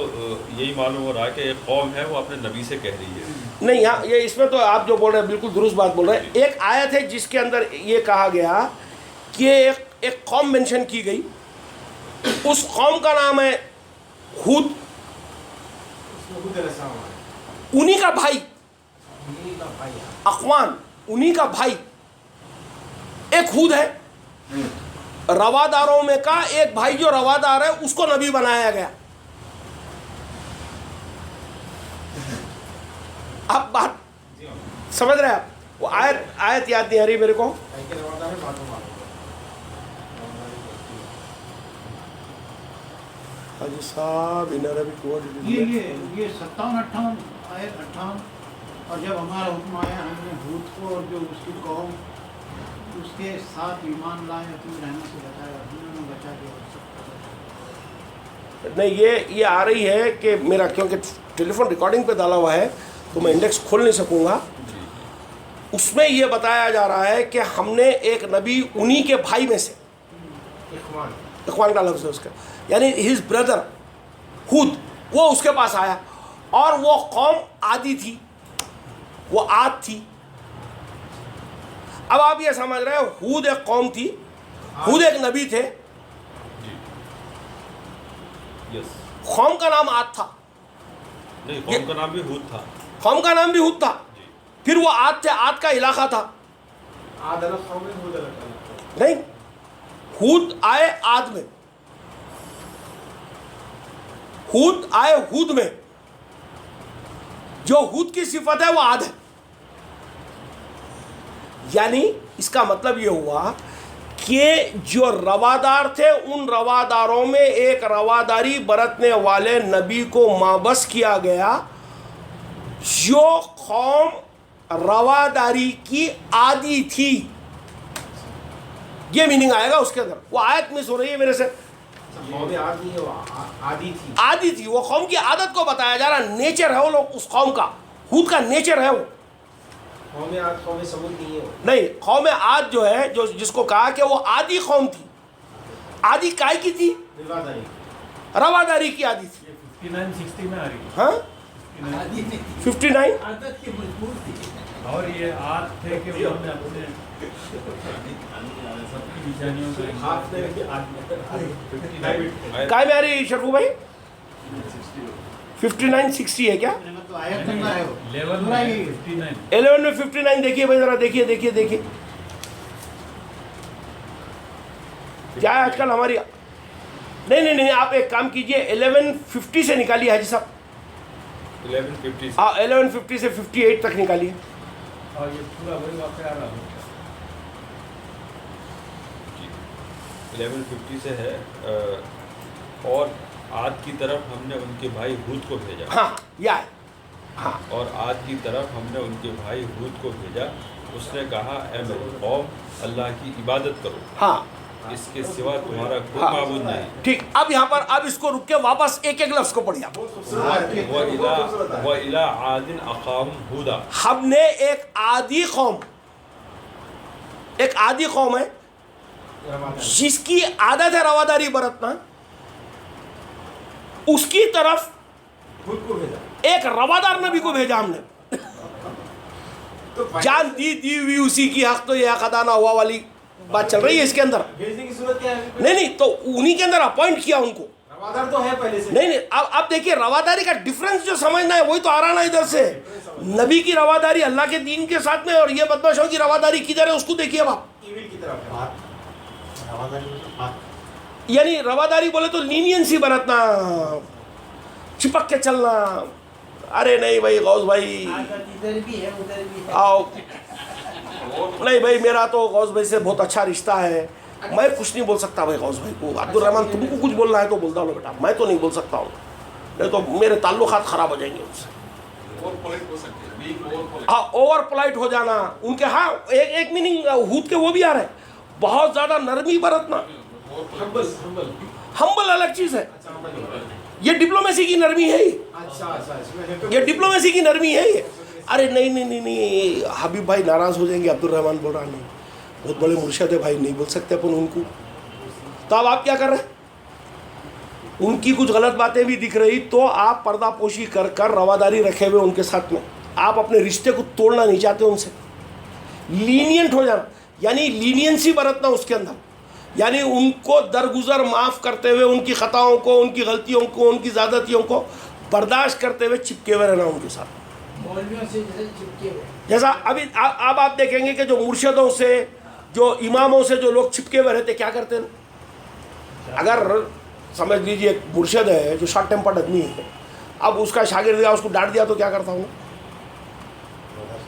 Speaker 3: یہی معلوم ہو رہا ہے کہ ایک قوم ہے وہ اپنے نبی سے کہہ رہی ہے.
Speaker 1: نہیں یہاں یہ اس میں تو آپ جو بول رہے ہیں بالکل درست بات بول رہے ہیں. ایک آیت ہے جس کے اندر یہ کہا گیا کہ ایک قوم مینشن کی گئی. اس قوم کا نام ہے ہود. انہی کا بھائی اقوان انہی کا بھائی ایک ہود ہے. رواداروں میں کا ایک بھائی جو روادار ہے اس کو نبی بنایا گیا. اب بات سمجھ رہے ہیں آپ. وہ آیت یاد نہیں آ رہی میرے کو. حاجی صاحب
Speaker 2: یہ 57-58 آیت 58. اور جب ہمارا حکم آیا ہم نے ہود کو اور جو اس کی قوم اس کے ساتھ ایمان لائے اپنی رحمت سے بچایا انہوں نے بچا دیا.
Speaker 1: نہیں یہ آ رہی ہے کہ میرا کیونکہ ٹیلی فون ریکارڈنگ پہ ڈالا ہوا ہے تو میں انڈیکس کھول نہیں سکوں گا. اس میں یہ بتایا جا رہا ہے کہ ہم نے ایک نبی انہی کے بھائی میں سے اخوان کا لفظ ہے اس کا یعنی ہز بردر ہود وہ اس کے پاس آیا اور وہ قوم عادی تھی وہ عاد تھی. اب آپ یہ سمجھ رہے ہیں ہود ایک قوم تھی ہود ایک نبی تھے. قوم کا نام عاد تھا.
Speaker 3: نہیں قوم کا نام بھی ہود تھا.
Speaker 1: قوم کا نام بھی ہود تھا. پھر وہ عاد تھے عاد کا علاقہ تھا. نہیں ہود آئے عاد میں ہود آئے ہود میں جو ہود کی صفت ہے وہ عاد ہے. یعنی اس کا مطلب یہ ہوا کہ جو روادار تھے ان رواداروں میں ایک رواداری برتنے والے نبی کو مابعث کیا گیا جو قوم رواداری کی عادی تھی. یہ میننگ آئے گا اس کے اندر. وہ آیت مس ہو رہی ہے میرے سے. عادی تھی وہ قوم کی عادت کو بتایا جا رہا. نیچر ہے وہ لوگ اس قوم کا ہود کا نیچر ہے وہ. نہیں قوم عاد جو ہے جس کو کہا کہ وہ عادی قوم تھی. عادی کائے کی تھی رواداری کی عادی تھی.
Speaker 5: 59-60 میں آ رہی ہے.
Speaker 1: ہاں 59
Speaker 5: اور یہ عاد تھے کہ انہوں نے اپنے سب کی نشانیوں
Speaker 1: کائے میں آ رہی شرفو بھائی 59-60 ہے کیا.
Speaker 2: تو آیت نمبر ہے وہ.
Speaker 1: 11 میں 59 دیکھیے بھائی ذرا دیکھیے کیا ہے آج کل ہماری. نہیں آپ ایک کام کیجئے 1150 سے نکالیے حاجی صاحب. 1150 سے 58 تک نکالیے.
Speaker 5: اور یہ پورا وہی واقعہ آ رہا ہے
Speaker 3: 1150 سے ہے. اور عاد کی طرف ہم نے ان کے بھائی ہود کو بھیجا.
Speaker 1: ہاں یا ہاں
Speaker 3: اور عاد کی طرف ہم نے ان کے بھائی ہود کو بھیجا. اس نے کہا اے میری قوم اللہ کی عبادت کرو.
Speaker 1: ہاں
Speaker 3: اس کے سوا تمہارا کوئی
Speaker 1: ہاں
Speaker 3: معبود نہیں
Speaker 1: ٹھیک. اب یہاں پر اب اس کو رک کے واپس ایک ایک لفظ کو پڑھیے آپ.
Speaker 3: وَإِلَىٰ عَادٍ أَخَاهُمْ هُودًا.
Speaker 1: ہم نے ایک عادی قوم ہے جس کی عادت ہے رواداری برتنا، اس کی طرف ایک روادار نبی کو بھیجا ہم نے. جان دی ہوئی اسی کی حق تو یہ حق ادا نہ ہوا والی بات چل رہی ہے اس کے اندر.
Speaker 6: بھیجنے کی صورت کیا ہے؟
Speaker 1: نہیں تو انہی کے اندر اپوائنٹ کیا ان کو.
Speaker 6: روادار تو ہے پہلے سے.
Speaker 1: نہیں اب دیکھیے رواداری کا ڈفرنس جو سمجھنا ہے وہی تو آ رہا نا ادھر سے. نبی کی رواداری اللہ کے دین کے ساتھ میں، اور یہ بدماشوں کی رواداری کدھر ہے اس کو دیکھیے اب آپ.
Speaker 6: ایویل کی طرف ہے.
Speaker 1: یعنی رواداری بولے تو لینینسی برتنا، چپک کے چلنا. ارے نہیں بھائی غوث بھائی
Speaker 2: ادھر بھی ہے ادھر بھی ہے.
Speaker 1: آؤ، نہیں بھائی میرا تو غوث بھائی سے بہت اچھا رشتہ ہے، میں کچھ نہیں بول سکتا بھائی غوث بھائی کو. عبد الرحمن تم کو کچھ بولنا ہے تو بولتا ہوں بیٹا، میں تو نہیں بول سکتا ہوں، نہیں تو میرے تعلقات خراب ہو جائیں گے ان سے. ہاں اوور پولائٹ ہو جانا ان کے. ہاں ایک میننگ ہود کے وہ بھی آ رہے ہیں، بہت زیادہ نرمی برتنا. ہمبل الگ چیز ہے، یہ ڈپلومیسی کی نرمی ہے ہی، یہ ڈپلومیسی کی نرمی ہے یہ. ارے نہیں حبیب بھائی ناراض ہو جائیں گے. عبد الرحمن بول رہا نہیں، بہت بڑے مرشد ہے بھائی، نہیں بول سکتے اپن ان کو. تو اب آپ کیا کر رہے ہیں؟ ان کی کچھ غلط باتیں بھی دکھ رہی تو آپ پردہ پوشی کر رواداری رکھے ہوئے ان کے ساتھ میں. آپ اپنے رشتے کو توڑنا نہیں چاہتے ان سے. لینینٹ ہو جانا یعنی لینینسی برتنا اس کے اندر، یعنی ان کو درگزر معاف کرتے ہوئے ان کی خطاؤں کو، ان کی غلطیوں کو، ان کی زیادتیوں کو برداشت کرتے ہوئے چپکے ہوئے رہنا ان کے ساتھ.
Speaker 2: مولویوں سے جیسے چپکے ہوئے.
Speaker 1: جیسا اب آپ دیکھیں گے کہ جو مرشدوں سے، جو اماموں سے جو لوگ چپکے ہوئے رہتے کیا کرتے ہیں. اگر سمجھ لیجیے ایک مرشد ہے جو شارٹ ٹیمپرڈ آدمی ہے، اب اس کا شاگرد دیا، اس کو ڈانٹ دیا تو کیا کرتا ہوں؟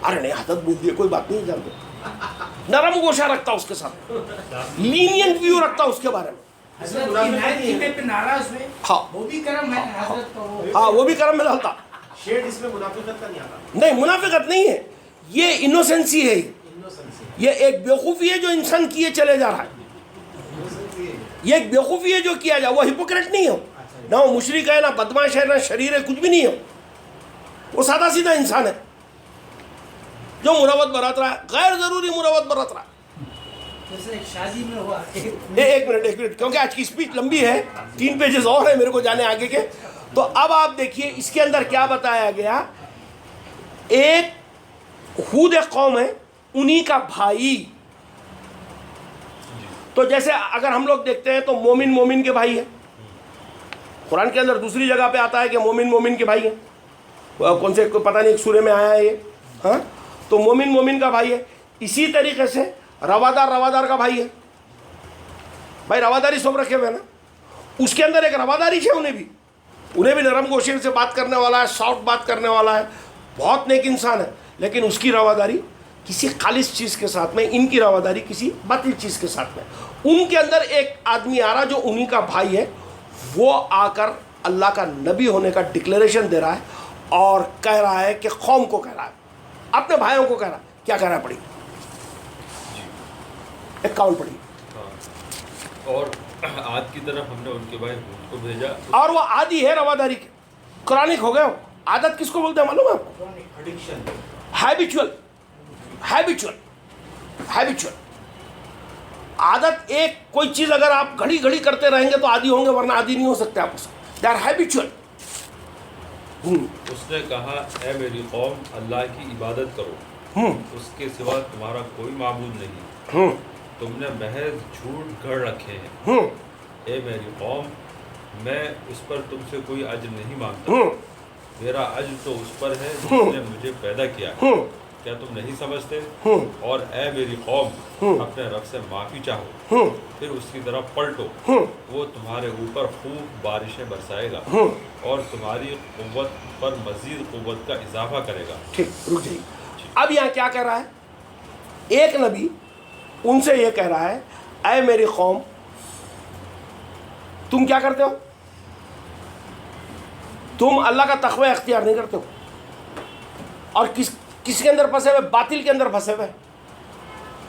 Speaker 1: ارے نہیں عادت بول دی، کوئی بات نہیں جانتے. نرم گوشہ رکھتا اس کے ساتھ، لینینٹ ویو رکھتا اس کے بارے میں.
Speaker 2: حضرت عنایت کی پہ ناراض ہوئے،
Speaker 1: ہاں
Speaker 2: وہ بھی کرم ہے حضرت کا.
Speaker 1: ہاں وہ بھی کرم میں ڈالتا.
Speaker 6: شیڈ اس میں منافقت کا نہیں آتا.
Speaker 1: نہیں منافقت نہیں ہے، یہ انوسنسی ہے. یہ ایک بیوقوفی ہے جو انسان کیے چلے جا رہا ہے. یہ ایک بیوقوفی ہے جو کیا جا، وہ ہپوکریٹ نہیں ہو، نہ وہ مشرک ہے، نہ بدماش ہے، نہ شریر ہے، کچھ بھی نہیں ہو. وہ سادہ سیدھا انسان ہے جو مروت برات رہا ہے، غیر ضروری مروت برات رہا ہے.
Speaker 2: جیسے ایک شادی میں ہوا.
Speaker 1: ایک منٹ کیونکہ آج کی اسپیچ لمبی ہے، 3 پیجز اور ہیں میرے کو جانے آگے کے. تو اب آپ دیکھیے اس کے اندر کیا بتایا گیا. ایک ہود قوم ہے، انہی کا بھائی. تو جیسے اگر ہم لوگ دیکھتے ہیں تو مومن کے بھائی ہیں. قرآن کے اندر دوسری جگہ پہ آتا ہے کہ مومن کے بھائی ہیں. کون سے پتہ نہیں ایک سورے میں آیا ہے یہ. ہاں تو مومن کا بھائی ہے. اسی طریقے سے روادار کا بھائی ہے. بھائی رواداری سب رکھے ہوئے نا، اس کے اندر ایک رواداری ہے. انہیں بھی نرم گوشے سے بات کرنے والا ہے، سافٹ بات کرنے والا ہے، بہت نیک انسان ہے. لیکن اس کی رواداری کسی خالص چیز کے ساتھ میں، ان کی رواداری کسی باطل چیز کے ساتھ میں. ان کے اندر ایک آدمی آ رہا جو انہی کا بھائی ہے، وہ آ کر اللہ کا نبی ہونے کا ڈکلیریشن دے رہا ہے اور کہہ رہا ہے کہ قوم کو کہہ رہا ہے، اپنے بھائیوں کو کہہ رہا ہے. کیا کہہ رہا ہے؟ پڑھی 51 پڑھی.
Speaker 3: اور عاد کی طرف ہم نے ان کے بھائی ہود کو بھیجا.
Speaker 1: اور وہ عادی ہے رواداری کے، کرانک ہو گئے ہو. عادت کس کو بولتے ہیں معلوم ہے آپ کو؟
Speaker 6: ایڈکشن.
Speaker 1: ہیبیچول. عادت ایک کوئی چیز اگر آپ گھڑی کرتے رہیں گے تو عادی ہوں گے، ورنہ عادی نہیں ہو سکتے آپ اس کو. They are habitual.
Speaker 3: اس نے کہا اے میری قوم اللہ کی عبادت کرو، اس کے سوا تمہارا کوئی معبود نہیں، تم نے محض جھوٹ گھڑ رکھے ہیں. اے میری قوم میں اس پر تم سے کوئی اجر نہیں مانگتا، میرا اجر تو اس پر ہے جس نے مجھے پیدا کیا. کیا تم نہیں سمجھتے؟ اور اے میری قوم اپنے رب سے معافی چاہو، پھر اس کی طرف پلٹو، وہ تمہارے اوپر خوب بارشیں برسائے گا اور تمہاری قوت پر مزید قوت کا اضافہ کرے گا.
Speaker 1: ٹھیک رک جائیے. اب یہاں کیا کہہ رہا ہے؟ ایک نبی ان سے یہ کہہ رہا ہے اے میری قوم تم کیا کرتے ہو؟ تم اللہ کا تقوی اختیار نہیں کرتے ہو، اور کس کے اندر پھنسے ہوئے؟ باطل کے اندر پھنسے ہوئے.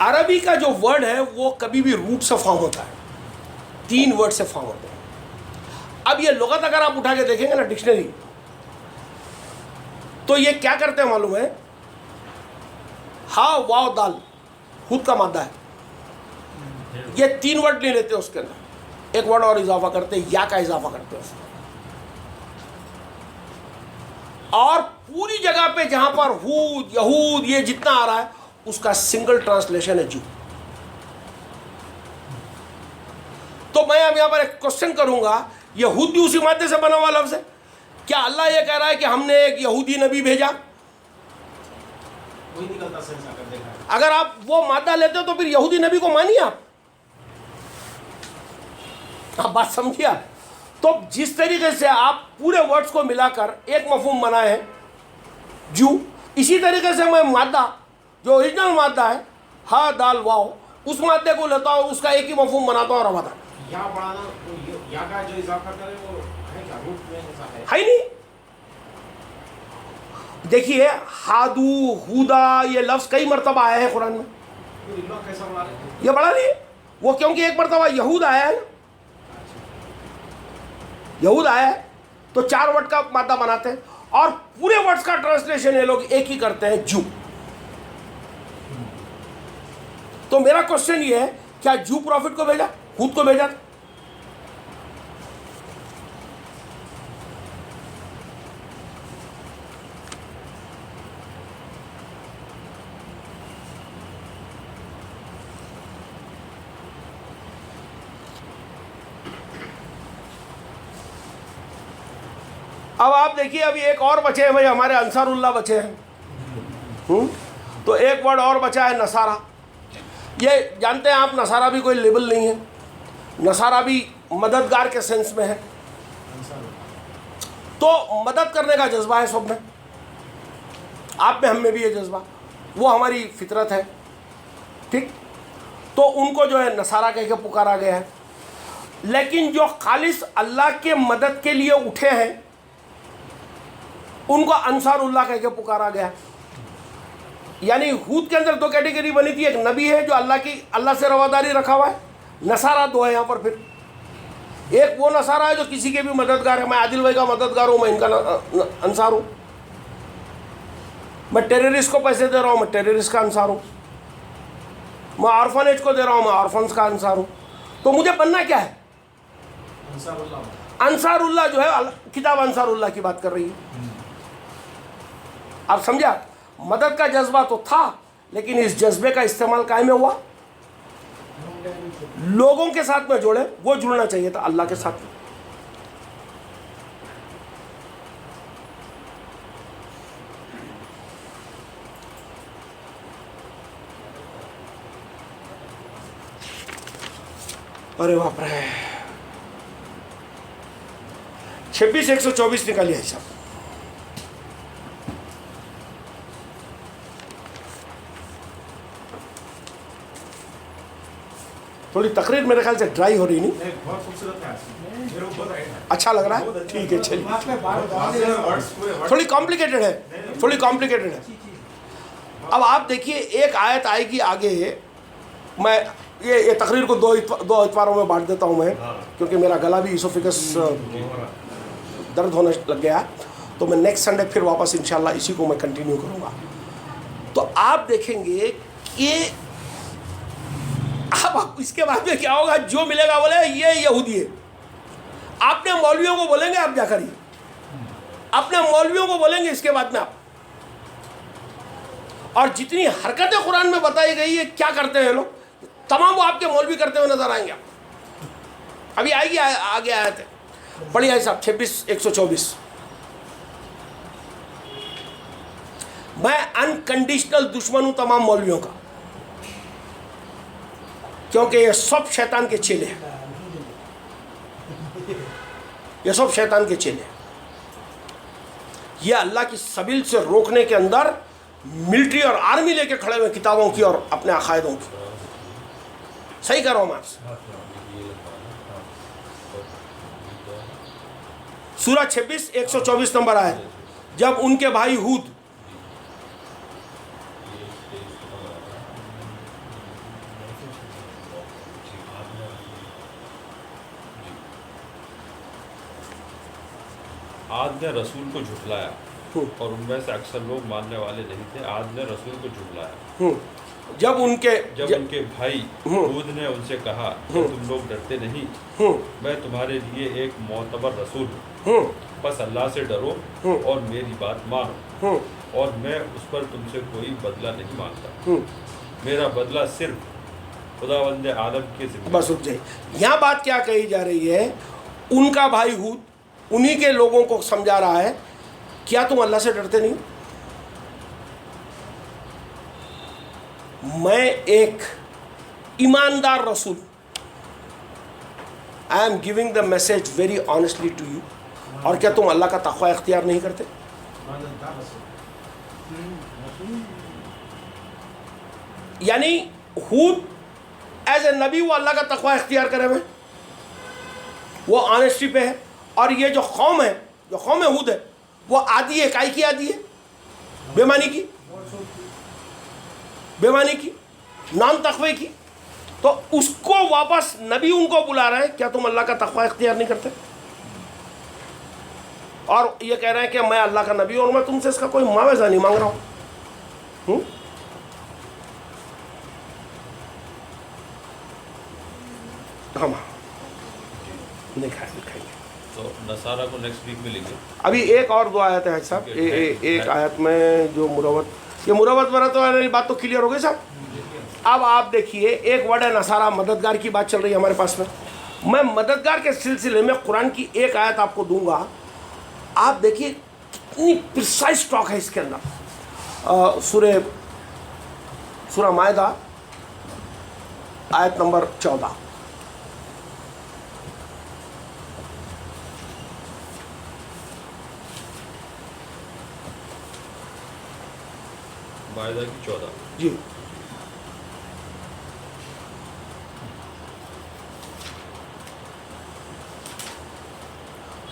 Speaker 1: عربی کا جو ورڈ ہے وہ کبھی بھی روٹ سے فارم ہوتا ہے, 3 ورڈ سے فارم ہوتے ہیں. اب یہ لغت اگر آپ اٹھا کے دیکھیں گے نا ڈکشنری, تو یہ کیا کرتے ہیں معلوم ہے, ہا واو دال خود کا مادہ ہے, یہ 3 ورڈ نہیں لیتے اس کے اندر, ایک ورڈ اور اضافہ کرتے, یا کا اضافہ کرتے اس میں, اور پوری جگہ پہ جہاں پر ہود یہود یہ جتنا آ رہا ہے اس کا سنگل ٹرانسلیشن ہے جو. تو میں اب یہاں پر ایک کوشچن کروں گا, یہود بھی اسی مادے سے بنا ہوا لفظ ہے, کیا اللہ یہ کہہ رہا ہے کہ ہم نے ایک یہودی نبی بھیجا؟
Speaker 6: وہی نکلتا سینس اگر دیکھا ہے.
Speaker 1: اگر آپ وہ مادہ لیتے ہو تو پھر یہودی نبی کو مانیے آپ بات سمجھیے آپ. تو جس طریقے سے آپ پورے ورڈز کو ملا کر ایک مفہوم بنائے ہیں جو, اسی طریقے سے میں مادہ جو اوریجنل مادہ ہے ہا دال واو, اس مادے کو لیتا ہوں, اس کا ایک ہی مفہوم بناتا ہوں اور بتا
Speaker 6: یا بڑھانا, یا کا جو اضافہ کرے وہ ہے کیا روٹ میں ایسا ہے؟
Speaker 1: ہے نہیں. دیکھیے ہادو ہودا یہ لفظ کئی مرتبہ آیا ہے قرآن میں,
Speaker 6: یہ لوگ کیسا بنا رہے ہیں؟
Speaker 1: یہ بڑا نہیں, وہ کیونکہ ایک مرتبہ یہود آیا ہے نا, یہود آیا ہے تو 4 ورڈ کا مادہ بناتے ہیں, اور پورے ورڈز کا ٹرانسلیشن یہ لوگ ایک ہی کرتے ہیں جو. تو میرا کوشچن یہ ہے, کیا جو پروفٹ کو بھیجا, ہود کو بھیجا؟ اب آپ دیکھیے ابھی ایک اور بچے ہیں بھائی, ہمارے انصار اللہ بچے ہیں, تو ایک ورڈ اور بچا ہے نصارہ. یہ جانتے ہیں آپ نصارہ بھی کوئی لیبل نہیں ہے, نصارہ بھی مددگار کے سینس میں ہے. تو مدد کرنے کا جذبہ ہے سب میں, آپ میں ہم میں بھی یہ جذبہ, وہ ہماری فطرت ہے, ٹھیک. تو ان کو جو ہے نصارہ کہہ کے پکارا گیا ہے. لیکن جو خالص اللہ کے مدد کے لیے اٹھے ہیں ان کو انصار اللہ کہہ کے پکارا گیا. یعنی ہود کے اندر 2 کیٹیگری بنی تھی, ایک نبی ہے جو اللہ سے رواداری رکھا ہوا ہے, نصارہ 2 ہے یہاں پر. پھر ایک وہ نصارہ ہے جو کسی کے بھی مددگار ہے, میں عادل بھائی کا مددگار ہوں, میں ان کا انصار ہوں. میں ٹیررسٹ کو پیسے دے رہا ہوں, میں ٹیررسٹ کا انصار ہوں. میں آرفنیج کو دے رہا ہوں, میں آرفنس کا انصار ہوں. تو مجھے بننا کیا ہے؟
Speaker 6: انصار اللہ.
Speaker 1: انصار اللہ جو ہے کتاب انصار اللہ کی بات کر رہی ہے. آپ سمجھا, مدد کا جذبہ تو تھا, لیکن اس جذبے کا استعمال کائیں میں ہوا, لوگوں کے ساتھ میں جوڑے, وہ جڑنا چاہیے تھا اللہ کے ساتھ. ارے باپ رے, 26,124 نکالیے حساب. تھوڑی تقریر میرے خیال سے ڈرائی ہو رہی نہیں,
Speaker 6: بہت خوبصورت ہے, میرے اوپر ہے.
Speaker 1: اچھا لگ رہا ہے, ٹھیک ہے چلیے. تھوڑی کمپلیکیٹڈ ہے, تھوڑی کمپلیکیٹڈ ہے. اب آپ دیکھیے ایک آیت آئے گی آگے, میں یہ تقریر کو 2 اتواروں میں بانٹ دیتا ہوں میں, کیونکہ میرا گلا بھی ایسوفیگس درد ہونے لگ گیا, تو میں نیکسٹ سنڈے پھر واپس انشاءاللہ اسی کو میں کنٹینیو کروں گا. تو آپ دیکھیں گے کہ اب اس کے بعد میں کیا ہوگا, جو ملے گا بولے یہ یہودی ہے. آپ نے مولویوں کو بولیں گے آپ جا کریے, اپنے مولویوں کو بولیں گے اس کے بعد میں آپ, اور جتنی حرکتیں قرآن میں بتائی گئی ہے کیا کرتے ہیں لوگ, تمام وہ آپ کے مولوی کرتے ہوئے نظر آئیں گے. ابھی آئے گی آگے آیت ہے, پڑھیے ہے صاحب 26,124. میں انکنڈیشنل دشمن ہوں تمام مولویوں کا, کیونکہ یہ سب شیطان کے چیلے ہیں, یہ سب شیطان کے چیلے ہیں. یہ اللہ کی سبیل سے روکنے کے اندر ملٹری اور آرمی لے کے کھڑے ہوئے کتابوں کی اور اپنے عقائدوں کی. صحیح کر رہا ہوں میں آپ سے. سورہ 26,124 نمبر آئے, جب ان کے بھائی ہود
Speaker 3: عاد نے رسول کو جھٹلایا اور ان میں سے اکثر لوگ ماننے والے نہیں تھے. عاد نے رسول کو جھٹلایا.
Speaker 1: جب ان
Speaker 3: کے بھائی ہود نے ان سے کہا کہ تم لوگ ڈرتے نہیں, میں تمہارے لیے ایک معتبر رسول ہوں, بس اللہ سے ڈرو اور میری بات مانو, اور میں اس پر تم سے کوئی بدلہ نہیں مانگتا. میرا بدلہ صرف خداوند عالم کے ذمہ.
Speaker 1: بس رک جائیے, یہاں بات کیا کہی جا رہی ہے؟ ان کا بھائی ہود انہی کے لوگوں کو سمجھا رہا ہے, کیا تم اللہ سے ڈرتے نہیں؟ میں ایک ایماندار رسول, I am giving the message very honestly to you, اور کیا تم اللہ کا تقوی اختیار نہیں کرتے؟ یعنی ہود ایز اے نبی وہ اللہ کا تقوی اختیار کرے ہوئے, وہ آنیسٹی پہ ہے, اور یہ جو قوم ہے, جو قوم ہود ہے, وہ عادی ہے. کائی کی عادی ہے؟ بے معنی کی, بے معنی کی, نام تقوی کی. تو اس کو واپس نبی ان کو بلا رہے ہیں, کیا تم اللہ کا تقوی اختیار نہیں کرتے؟ اور یہ کہہ رہے ہیں کہ میں اللہ کا نبی ہوں اور میں تم سے اس کا کوئی معاوضہ نہیں مانگ رہا ہوں. ہم دکھائیں گے
Speaker 3: تو نصارہ کو نیکسٹ ویک ملیں گے.
Speaker 1: ابھی ایک اور دو آیت ہے حاج صاحب, ایک آیت میں جو مروت, یہ مروت ورت والی بات تو کلیئر ہو گئی صاحب. اب آپ دیکھیے, ایک ورڈ ہے نصارہ, مددگار کی بات چل رہی ہے ہمارے پاس میں مددگار کے سلسلے میں قرآن کی ایک آیت آپ کو دوں گا. آپ دیکھیے کتنی پریسائز ٹاک ہے اس کے اندر. سورہ مائدہ آیت نمبر 14.
Speaker 3: مائدہ کی 14.
Speaker 1: جی,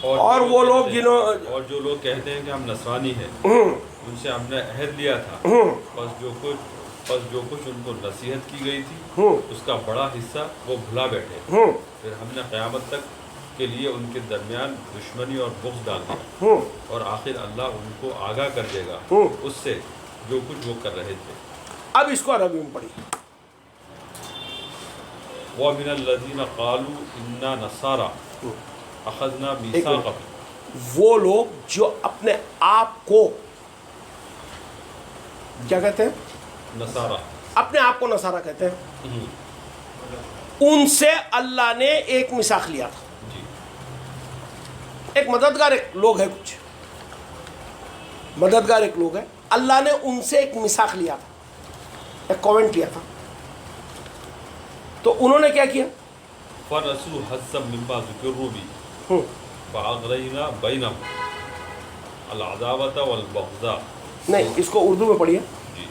Speaker 1: اور وہ لوگ
Speaker 3: اور جو لوگ کہتے ہیں کہ ہم نصرانی ہیں, ان سے ہم نے عہد لیا تھا, بس جو کچھ ان کو نصیحت کی گئی تھی اس کا بڑا حصہ وہ بھلا بیٹھے. پھر ہم نے قیامت تک کے لیے ان کے درمیان دشمنی اور بغض ڈال دیا, اور آخر اللہ ان کو آگاہ کر دے گا اس سے جو کچھ وہ کر رہے تھے.
Speaker 1: اب اس کو عربی میں پڑھیے.
Speaker 3: وَمِنَ الَّذِينَ قَالُوا إِنَّا نَصَارَى أَخَذْنَا مِيثَاقَهُمْ,
Speaker 1: وہ لوگ جو اپنے آپ کو کیا کہتے ہیں؟
Speaker 3: نصارہ,
Speaker 1: اپنے آپ کو نصارہ کہتے ہیں, ان سے اللہ نے ایک میثاق لیا تھا.
Speaker 3: جی,
Speaker 1: ایک مددگار ایک لوگ ہے, کچھ مددگار ایک لوگ ہے, اللہ نے ان سے ایک میثاق لیا تھا, ایک کوونٹ لیا تھا. تو انہوں نے کیا کیا؟
Speaker 3: فَنَسُوا حَظًّا مِّمَّا ذُكِرُّوا بِهِ فَأَغْرَيْنَا بَيْنَهُمْ الْعَدَاوَةَ وَالْبَغْضَاءَ.
Speaker 1: نہیں, اس کو اردو میں پڑھیے.
Speaker 3: جی,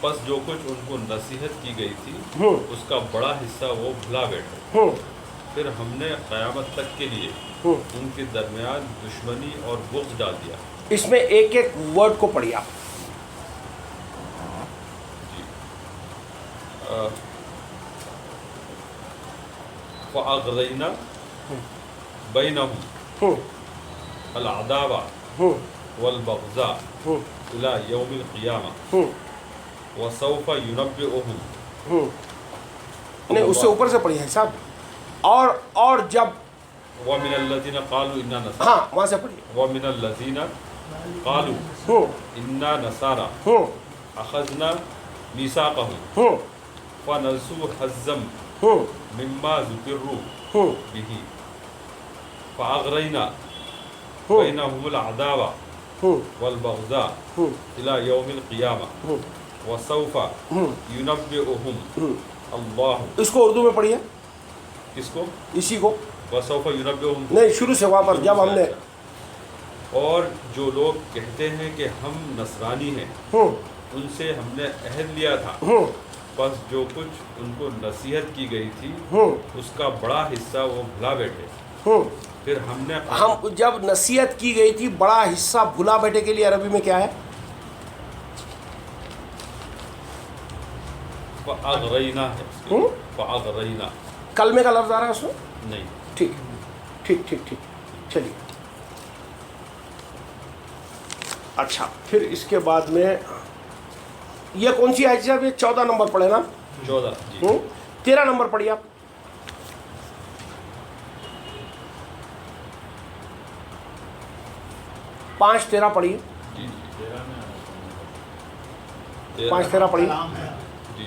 Speaker 3: پس جو کچھ ان کو نصیحت کی گئی تھی اس کا بڑا حصہ وہ بھلا بیٹھے. پھر ہم نے قیامت تک کے لیے ان کے درمیان دشمنی اور بغض ڈال دیا.
Speaker 1: اس میں ایک ایک ورڈ کو پڑھیے آپ.
Speaker 3: فَأَغْرَيْنَا بَيْنَهُمْ الْعَدَاوَةَ وَالْبَغْضَاءَ إِلَى يَوْمِ الْقِيَامَةِ وَسَوْفَ يُنَبِّئُهُمْ.
Speaker 1: نہیں, اس سے اوپر سے پڑھیے صاحب. اور جب
Speaker 3: وَمِنَ الَّذِينَ قَالُوا إِنَّا نَصَارَى,
Speaker 1: ہاں وہاں سے پڑھیے.
Speaker 3: وَمِنَ الَّذِينَ قَالُوا إِنَّا نَصَارَى أَخَذْنَا مِيثَاقَهُمْ فَنَسُوا حَظًّا مِّمَّا ذُكِرُّوا بِهِ فَأَغْرَيْنَا بَيْنَهُمُ الْعَدَاوَةَ وَالْبَغْضَاءَ إِلَى يَوْمِ الْقِيَامَةِ وَسَوْفَ يُنَبِّئُهُمْ اللَّهُ.
Speaker 1: اس کو اردو میں پڑھیے.
Speaker 3: کس کو؟
Speaker 1: اسی کو.
Speaker 3: وَسَوْفَ يُنَبِّئُهُمْ,
Speaker 1: نہیں, شروع سے وہاں پر جب ہم نے.
Speaker 3: اور جو لوگ کہتے ہیں کہ ہم نصرانی ہیں ان سے ہم نے عہد لیا تھا, بس جو کچھ ان کو نصیحت کی گئی تھی اس کا بڑا حصہ وہ بھلا بیٹھے. پھر ہم
Speaker 1: جب نصیحت کی گئی تھی بڑا حصہ بھلا بیٹھے کے لیے عربی میں کیا ہے؟
Speaker 3: فَأَغْرَيْنَا ہے. فَأَغْرَيْنَا
Speaker 1: کلمے کا لفظ آ رہا ہے اس میں؟
Speaker 3: نہیں.
Speaker 1: ٹھیک ٹھیک ٹھیک ٹھیک. چلیے اچھا، پھر اس کے بعد میں یہ کون سی آیت صاحب؟ یہ 14 نمبر پڑھے نا؟
Speaker 3: 14 جی
Speaker 1: 13 نمبر پڑھیے آپ. 5:13 پڑھیے.
Speaker 3: جی
Speaker 1: 5:13 پڑھیے.
Speaker 3: جی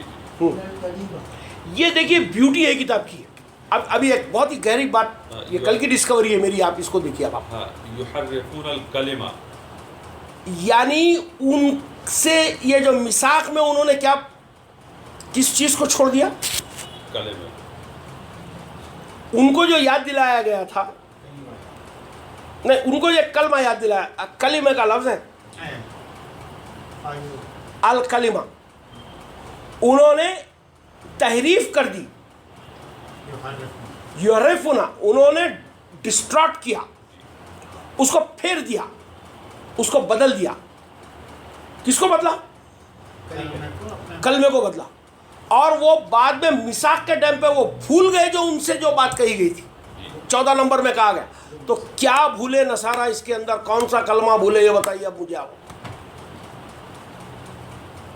Speaker 1: یہ دیکھیے بیوٹی ہے کتاب کی. ابھی ایک بہت ہی گہری بات، یہ کل کی ڈسکوری ہے میری، آپ اس کو دیکھیے. اب آپ
Speaker 3: ہاں یحرفون الکلمہ،
Speaker 1: یعنی ان سے یہ جو میثاق میں انہوں نے کیا، کس چیز کو چھوڑ دیا؟
Speaker 3: کلمہ.
Speaker 1: ان کو جو یاد دلایا گیا تھا، نہیں، ان کو یہ کلمہ یاد دلایا. کلمہ کا لفظ ہے الکلمہ. انہوں نے تحریف کر دی. یحرفون، انہوں نے ڈسٹارٹ کیا، اس کو پھیر دیا، اس کو بدل دیا. کس کو بدلا؟ کلمے کو بدلا. اور وہ بعد میں میثاق کے ٹائم پہ وہ بھول گئے جو ان سے جو بات کہی گئی تھی. 14 نمبر میں کہا گیا. تو کیا بھولے نصارہ اس کے اندر؟ کون سا کلمہ بھولے یہ بتائیے اب مجھے. آپ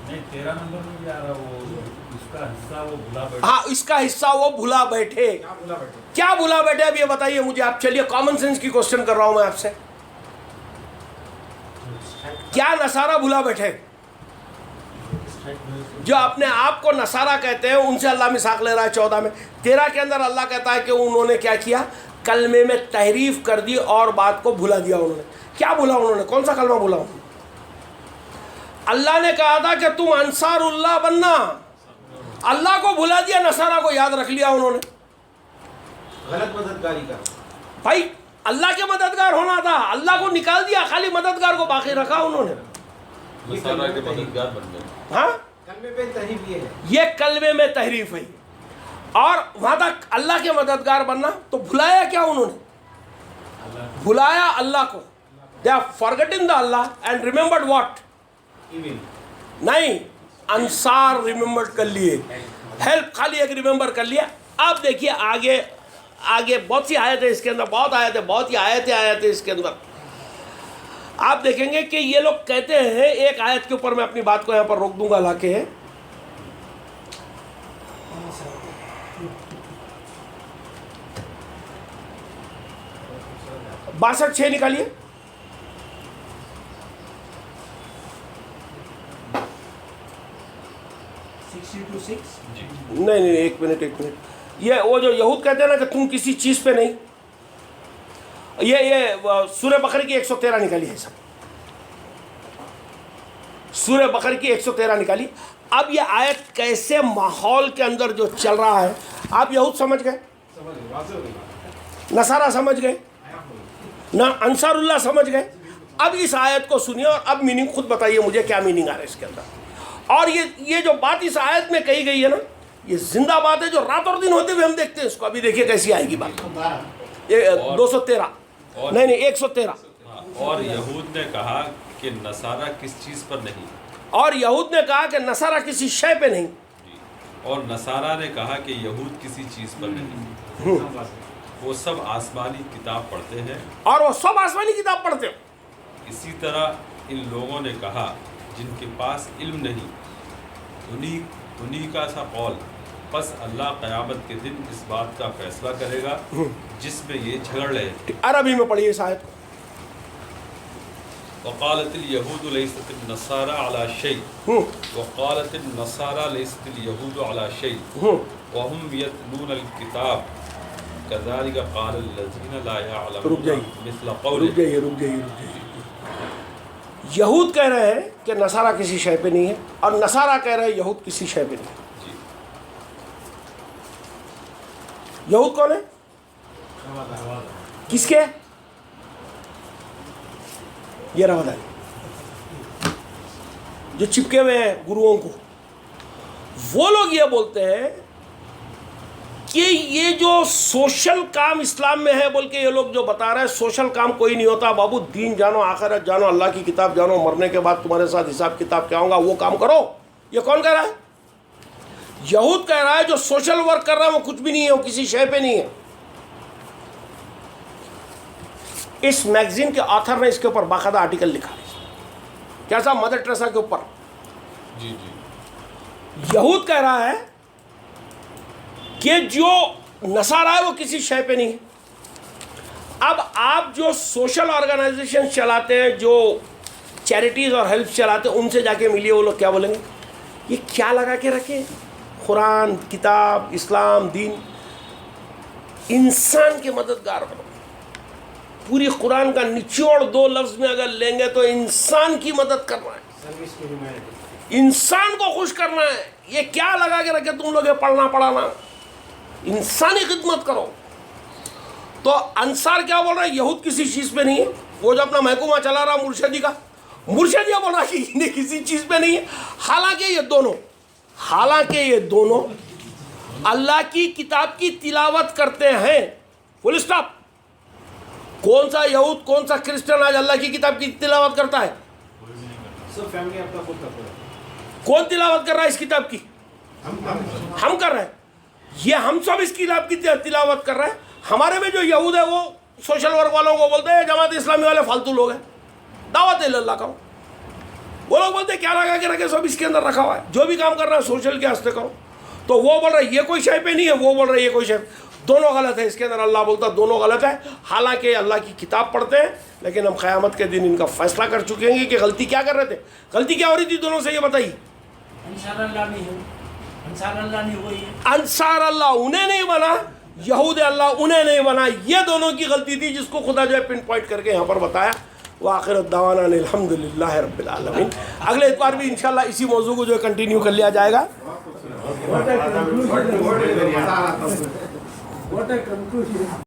Speaker 5: نہیں 13 نمبر میں بھی آ رہا وہ اس کا حصہ وہ بھلا بیٹھے.
Speaker 1: ہاں، اس کا حصہ وہ بھلا بیٹھے. کیا بھلا بیٹھے اب یہ بتائیے مجھے آپ. چلیے کامن سینس کی کوشچن کر رہا ہوں میں آپ سے. کیا نصارہ بھلا بیٹھے؟ جو اپنے آپ کو نصارہ کہتے ہیں ان سے اللہ میثاق لے رہا ہے 14 میں. 13 کے اندر اللہ کہتا ہے کہ انہوں نے کیا کیا؟ کلمے میں تحریف کر دی اور بات کو بھلا دیا. انہوں نے کیا بھولا؟ انہوں نے کون سا کلمہ بھولا؟ اللہ نے کہا تھا کہ تم انصار اللہ بننا، اللہ کو بھلا دیا، نصارہ کو یاد رکھ لیا انہوں نے.
Speaker 6: غلط مددگاری کا.
Speaker 1: بھائی اللہ کے مددگار ہونا تھا، اللہ کو نکال دیا، خالی مددگار کو باقی رکھا انہوں نے.
Speaker 3: نصارہ کے مددگار بن گئے.
Speaker 1: ہاں،
Speaker 6: کلمے پہ تحریف یہ ہے.
Speaker 1: یہ کلمے میں تحریف ہے. اور وہاں تک اللہ کے مددگار بننا، تو بھلایا کیا انہوں نے؟ بھلایا اللہ کو. They have forgotten the Allah and remembered what?
Speaker 6: Even.
Speaker 1: نہیں، انصار ریممبر کر لیے، ہیلپ خالی ایک ریممبر کر لیا. اب دیکھیے آگے بہت سی آیتیں اس کے اندر، بہت ہی آیتیں اس کے اندر. آپ دیکھیں گے کہ یہ لوگ کہتے ہیں، ایک آیت کے اوپر میں اپنی بات کو یہاں پر روک دوں گا لا کے. 62:6 نکالیے. نہیں، ایک منٹ. یہ وہ جو یہود کہتے ہیں نا کہ تم کسی چیز پہ نہیں، یہ سورہ بقرہ کی 113 نکالی ہے سب. سورہ بقرہ کی 113 نکالی. اب یہ آیت کیسے ماحول کے اندر جو چل رہا ہے، آپ یہود سمجھ گئے، نصارہ سمجھ گئے، نہ انصار اللہ سمجھ گئے. اب اس آیت کو سنیے اور اب میننگ خود بتائیے مجھے کیا میننگ آ رہا ہے اس کے اندر. اور یہ جو بات اس آیت میں کہی گئی ہے نا، یہ زندہ بات ہے جو رات اور دن ہوتے ہوئے ہم دیکھتے ہیں اس کو. ابھی دیکھیے کیسی آئے گی بات. 213 نہیں 113.
Speaker 3: اور یہود نے کہا کہ نصارہ کس چیز پر نہیں.
Speaker 1: اور یہود نے کہا کہ نصارہ کسی شے پہ نہیں.
Speaker 3: اور نصارہ نے کہا کہ یہود کسی چیز پر نہیں. وہ سب آسمانی کتاب پڑھتے ہیں.
Speaker 1: اور وہ سب آسمانی کتاب پڑھتے ہیں.
Speaker 3: اسی طرح ان لوگوں نے کہا جن کے پاس علم نہیں، انہی کا سا قول. پس اللہ قیامت کے دن اس بات کا فیصلہ کرے گا جس میں یہ جھگڑ رہے تھے.
Speaker 1: عربی میں پڑھیے اس آیت کو.
Speaker 3: وقالت اليهود ليست النصارى على شيء وقالت النصارى ليست اليهود على شيء وهم يتلون الكتاب كذلك قال الذين لا يعلمون مثل قوله.
Speaker 1: رک جائیے. یہود کہہ رہے ہیں کہ نصارہ کسی شے پہ نہیں ہے، اور نصارہ کہہ رہے ہیں یہود کسی شے پہ نہیں ہے. یہود کون ہے؟ کس کے؟ یہ رواداری جو چپکے ہوئے ہیں گروؤں کو. وہ لوگ یہ بولتے ہیں کہ یہ جو سوشل کام اسلام میں ہے بول کے یہ لوگ جو بتا رہے ہیں، سوشل کام کوئی نہیں ہوتا بابو. دین جانو، آخرت جانو، اللہ کی کتاب جانو، مرنے کے بعد تمہارے ساتھ حساب کتاب کیا ہوگا وہ کام کرو. یہ کون کہہ رہا ہے؟ یہود کہہ رہا ہے جو سوشل ورک کر رہا ہے وہ کچھ بھی نہیں ہے، وہ کسی شے پہ نہیں ہے. اس میگزین کے آتھر نے اس کے اوپر باقاعدہ آرٹیکل لکھا ہے. کیسا؟ مدر ٹریسا کے اوپر.
Speaker 3: جی جی
Speaker 1: یہود کہہ رہا ہے کہ جو نصارہ ہے وہ کسی شے پہ نہیں ہے. اب آپ جو سوشل آرگنائزیشن چلاتے ہیں, جو چیریٹیز اور ہیلپ چلاتے ہیں, ان سے جا کے ملیے, وہ لوگ کیا بولیں گے؟ یہ کیا لگا کے رکھے؟ قرآن, کتاب, اسلام, دین. انسان کے مددگار بنو. پوری قرآن کا نچوڑ 2 لفظ میں اگر لیں گے تو انسان کی مدد کرنا ہے,
Speaker 6: سروس کی ہیومینٹی.
Speaker 1: انسان کو خوش کرنا ہے. یہ کیا لگا کے رکھے تم لوگ یہ پڑھنا پڑھانا؟ انسانی خدمت کرو. تو انصار کیا بول رہا ہے؟ یہود کسی چیز پہ نہیں ہے. وہ جو اپنا محکومہ چلا رہا مرشدی کا, مرشدیہ بول رہا کہ یہ کسی چیز پہ نہیں ہے. حالانکہ یہ دونوں اللہ کی کتاب کی تلاوت کرتے ہیں. Full stop. کون سا یہود, کون سا کرسچن آج اللہ کی کتاب کی تلاوت کرتا ہے؟
Speaker 6: سب فیملی آپ کا خود کرتے ہیں.
Speaker 1: کون تلاوت کر رہا ہے اس کتاب کی؟ ہم کر رہے ہیں. یہ ہم سب اس کتاب کی تلاوت کر رہے ہیں. ہمارے میں جو یہود ہے وہ سوشل ورک والوں کو بولتے ہیں جماعت اسلامی والے فالتو لوگ ہیں, دعوت اللہ کا. وہ لوگ بولتے ہیں کیا لگا کے رکھے, سب اس کے اندر رکھا ہوا ہے, جو بھی کام کرنا ہے سوشل کے ہستے کرو. تو وہ بول رہے یہ کوئی شے پہ نہیں ہے, وہ بول رہے یہ کوئی شے. دونوں غلط ہے. اس کے اندر اللہ بولتا دونوں غلط ہے. حالانکہ اللہ کی کتاب پڑھتے ہیں, لیکن ہم قیامت کے دن ان کا فیصلہ کر چکے ہیں کہ غلطی کیا کر رہے تھے, غلطی کیا ہو رہی تھی دونوں سے, یہ بتائیے.
Speaker 5: انصار اللہ نہیں ہو, انصار اللہ نہیں ہوئی ہے.
Speaker 1: انصار اللہ انہیں نہیں بنا, یہود اللہ انہیں نہیں بنا. یہ دونوں کی غلطی تھی جس کو خدا جو ہے پن پوائنٹ کر کے یہاں پر بتایا. وآخر الدعوانا الحمدللہ رب العالمین. اگلے اتوار بھی انشاءاللہ اسی موضوع کو جو ہے کنٹینیو کر لیا جائے گا.
Speaker 2: What a conclusion.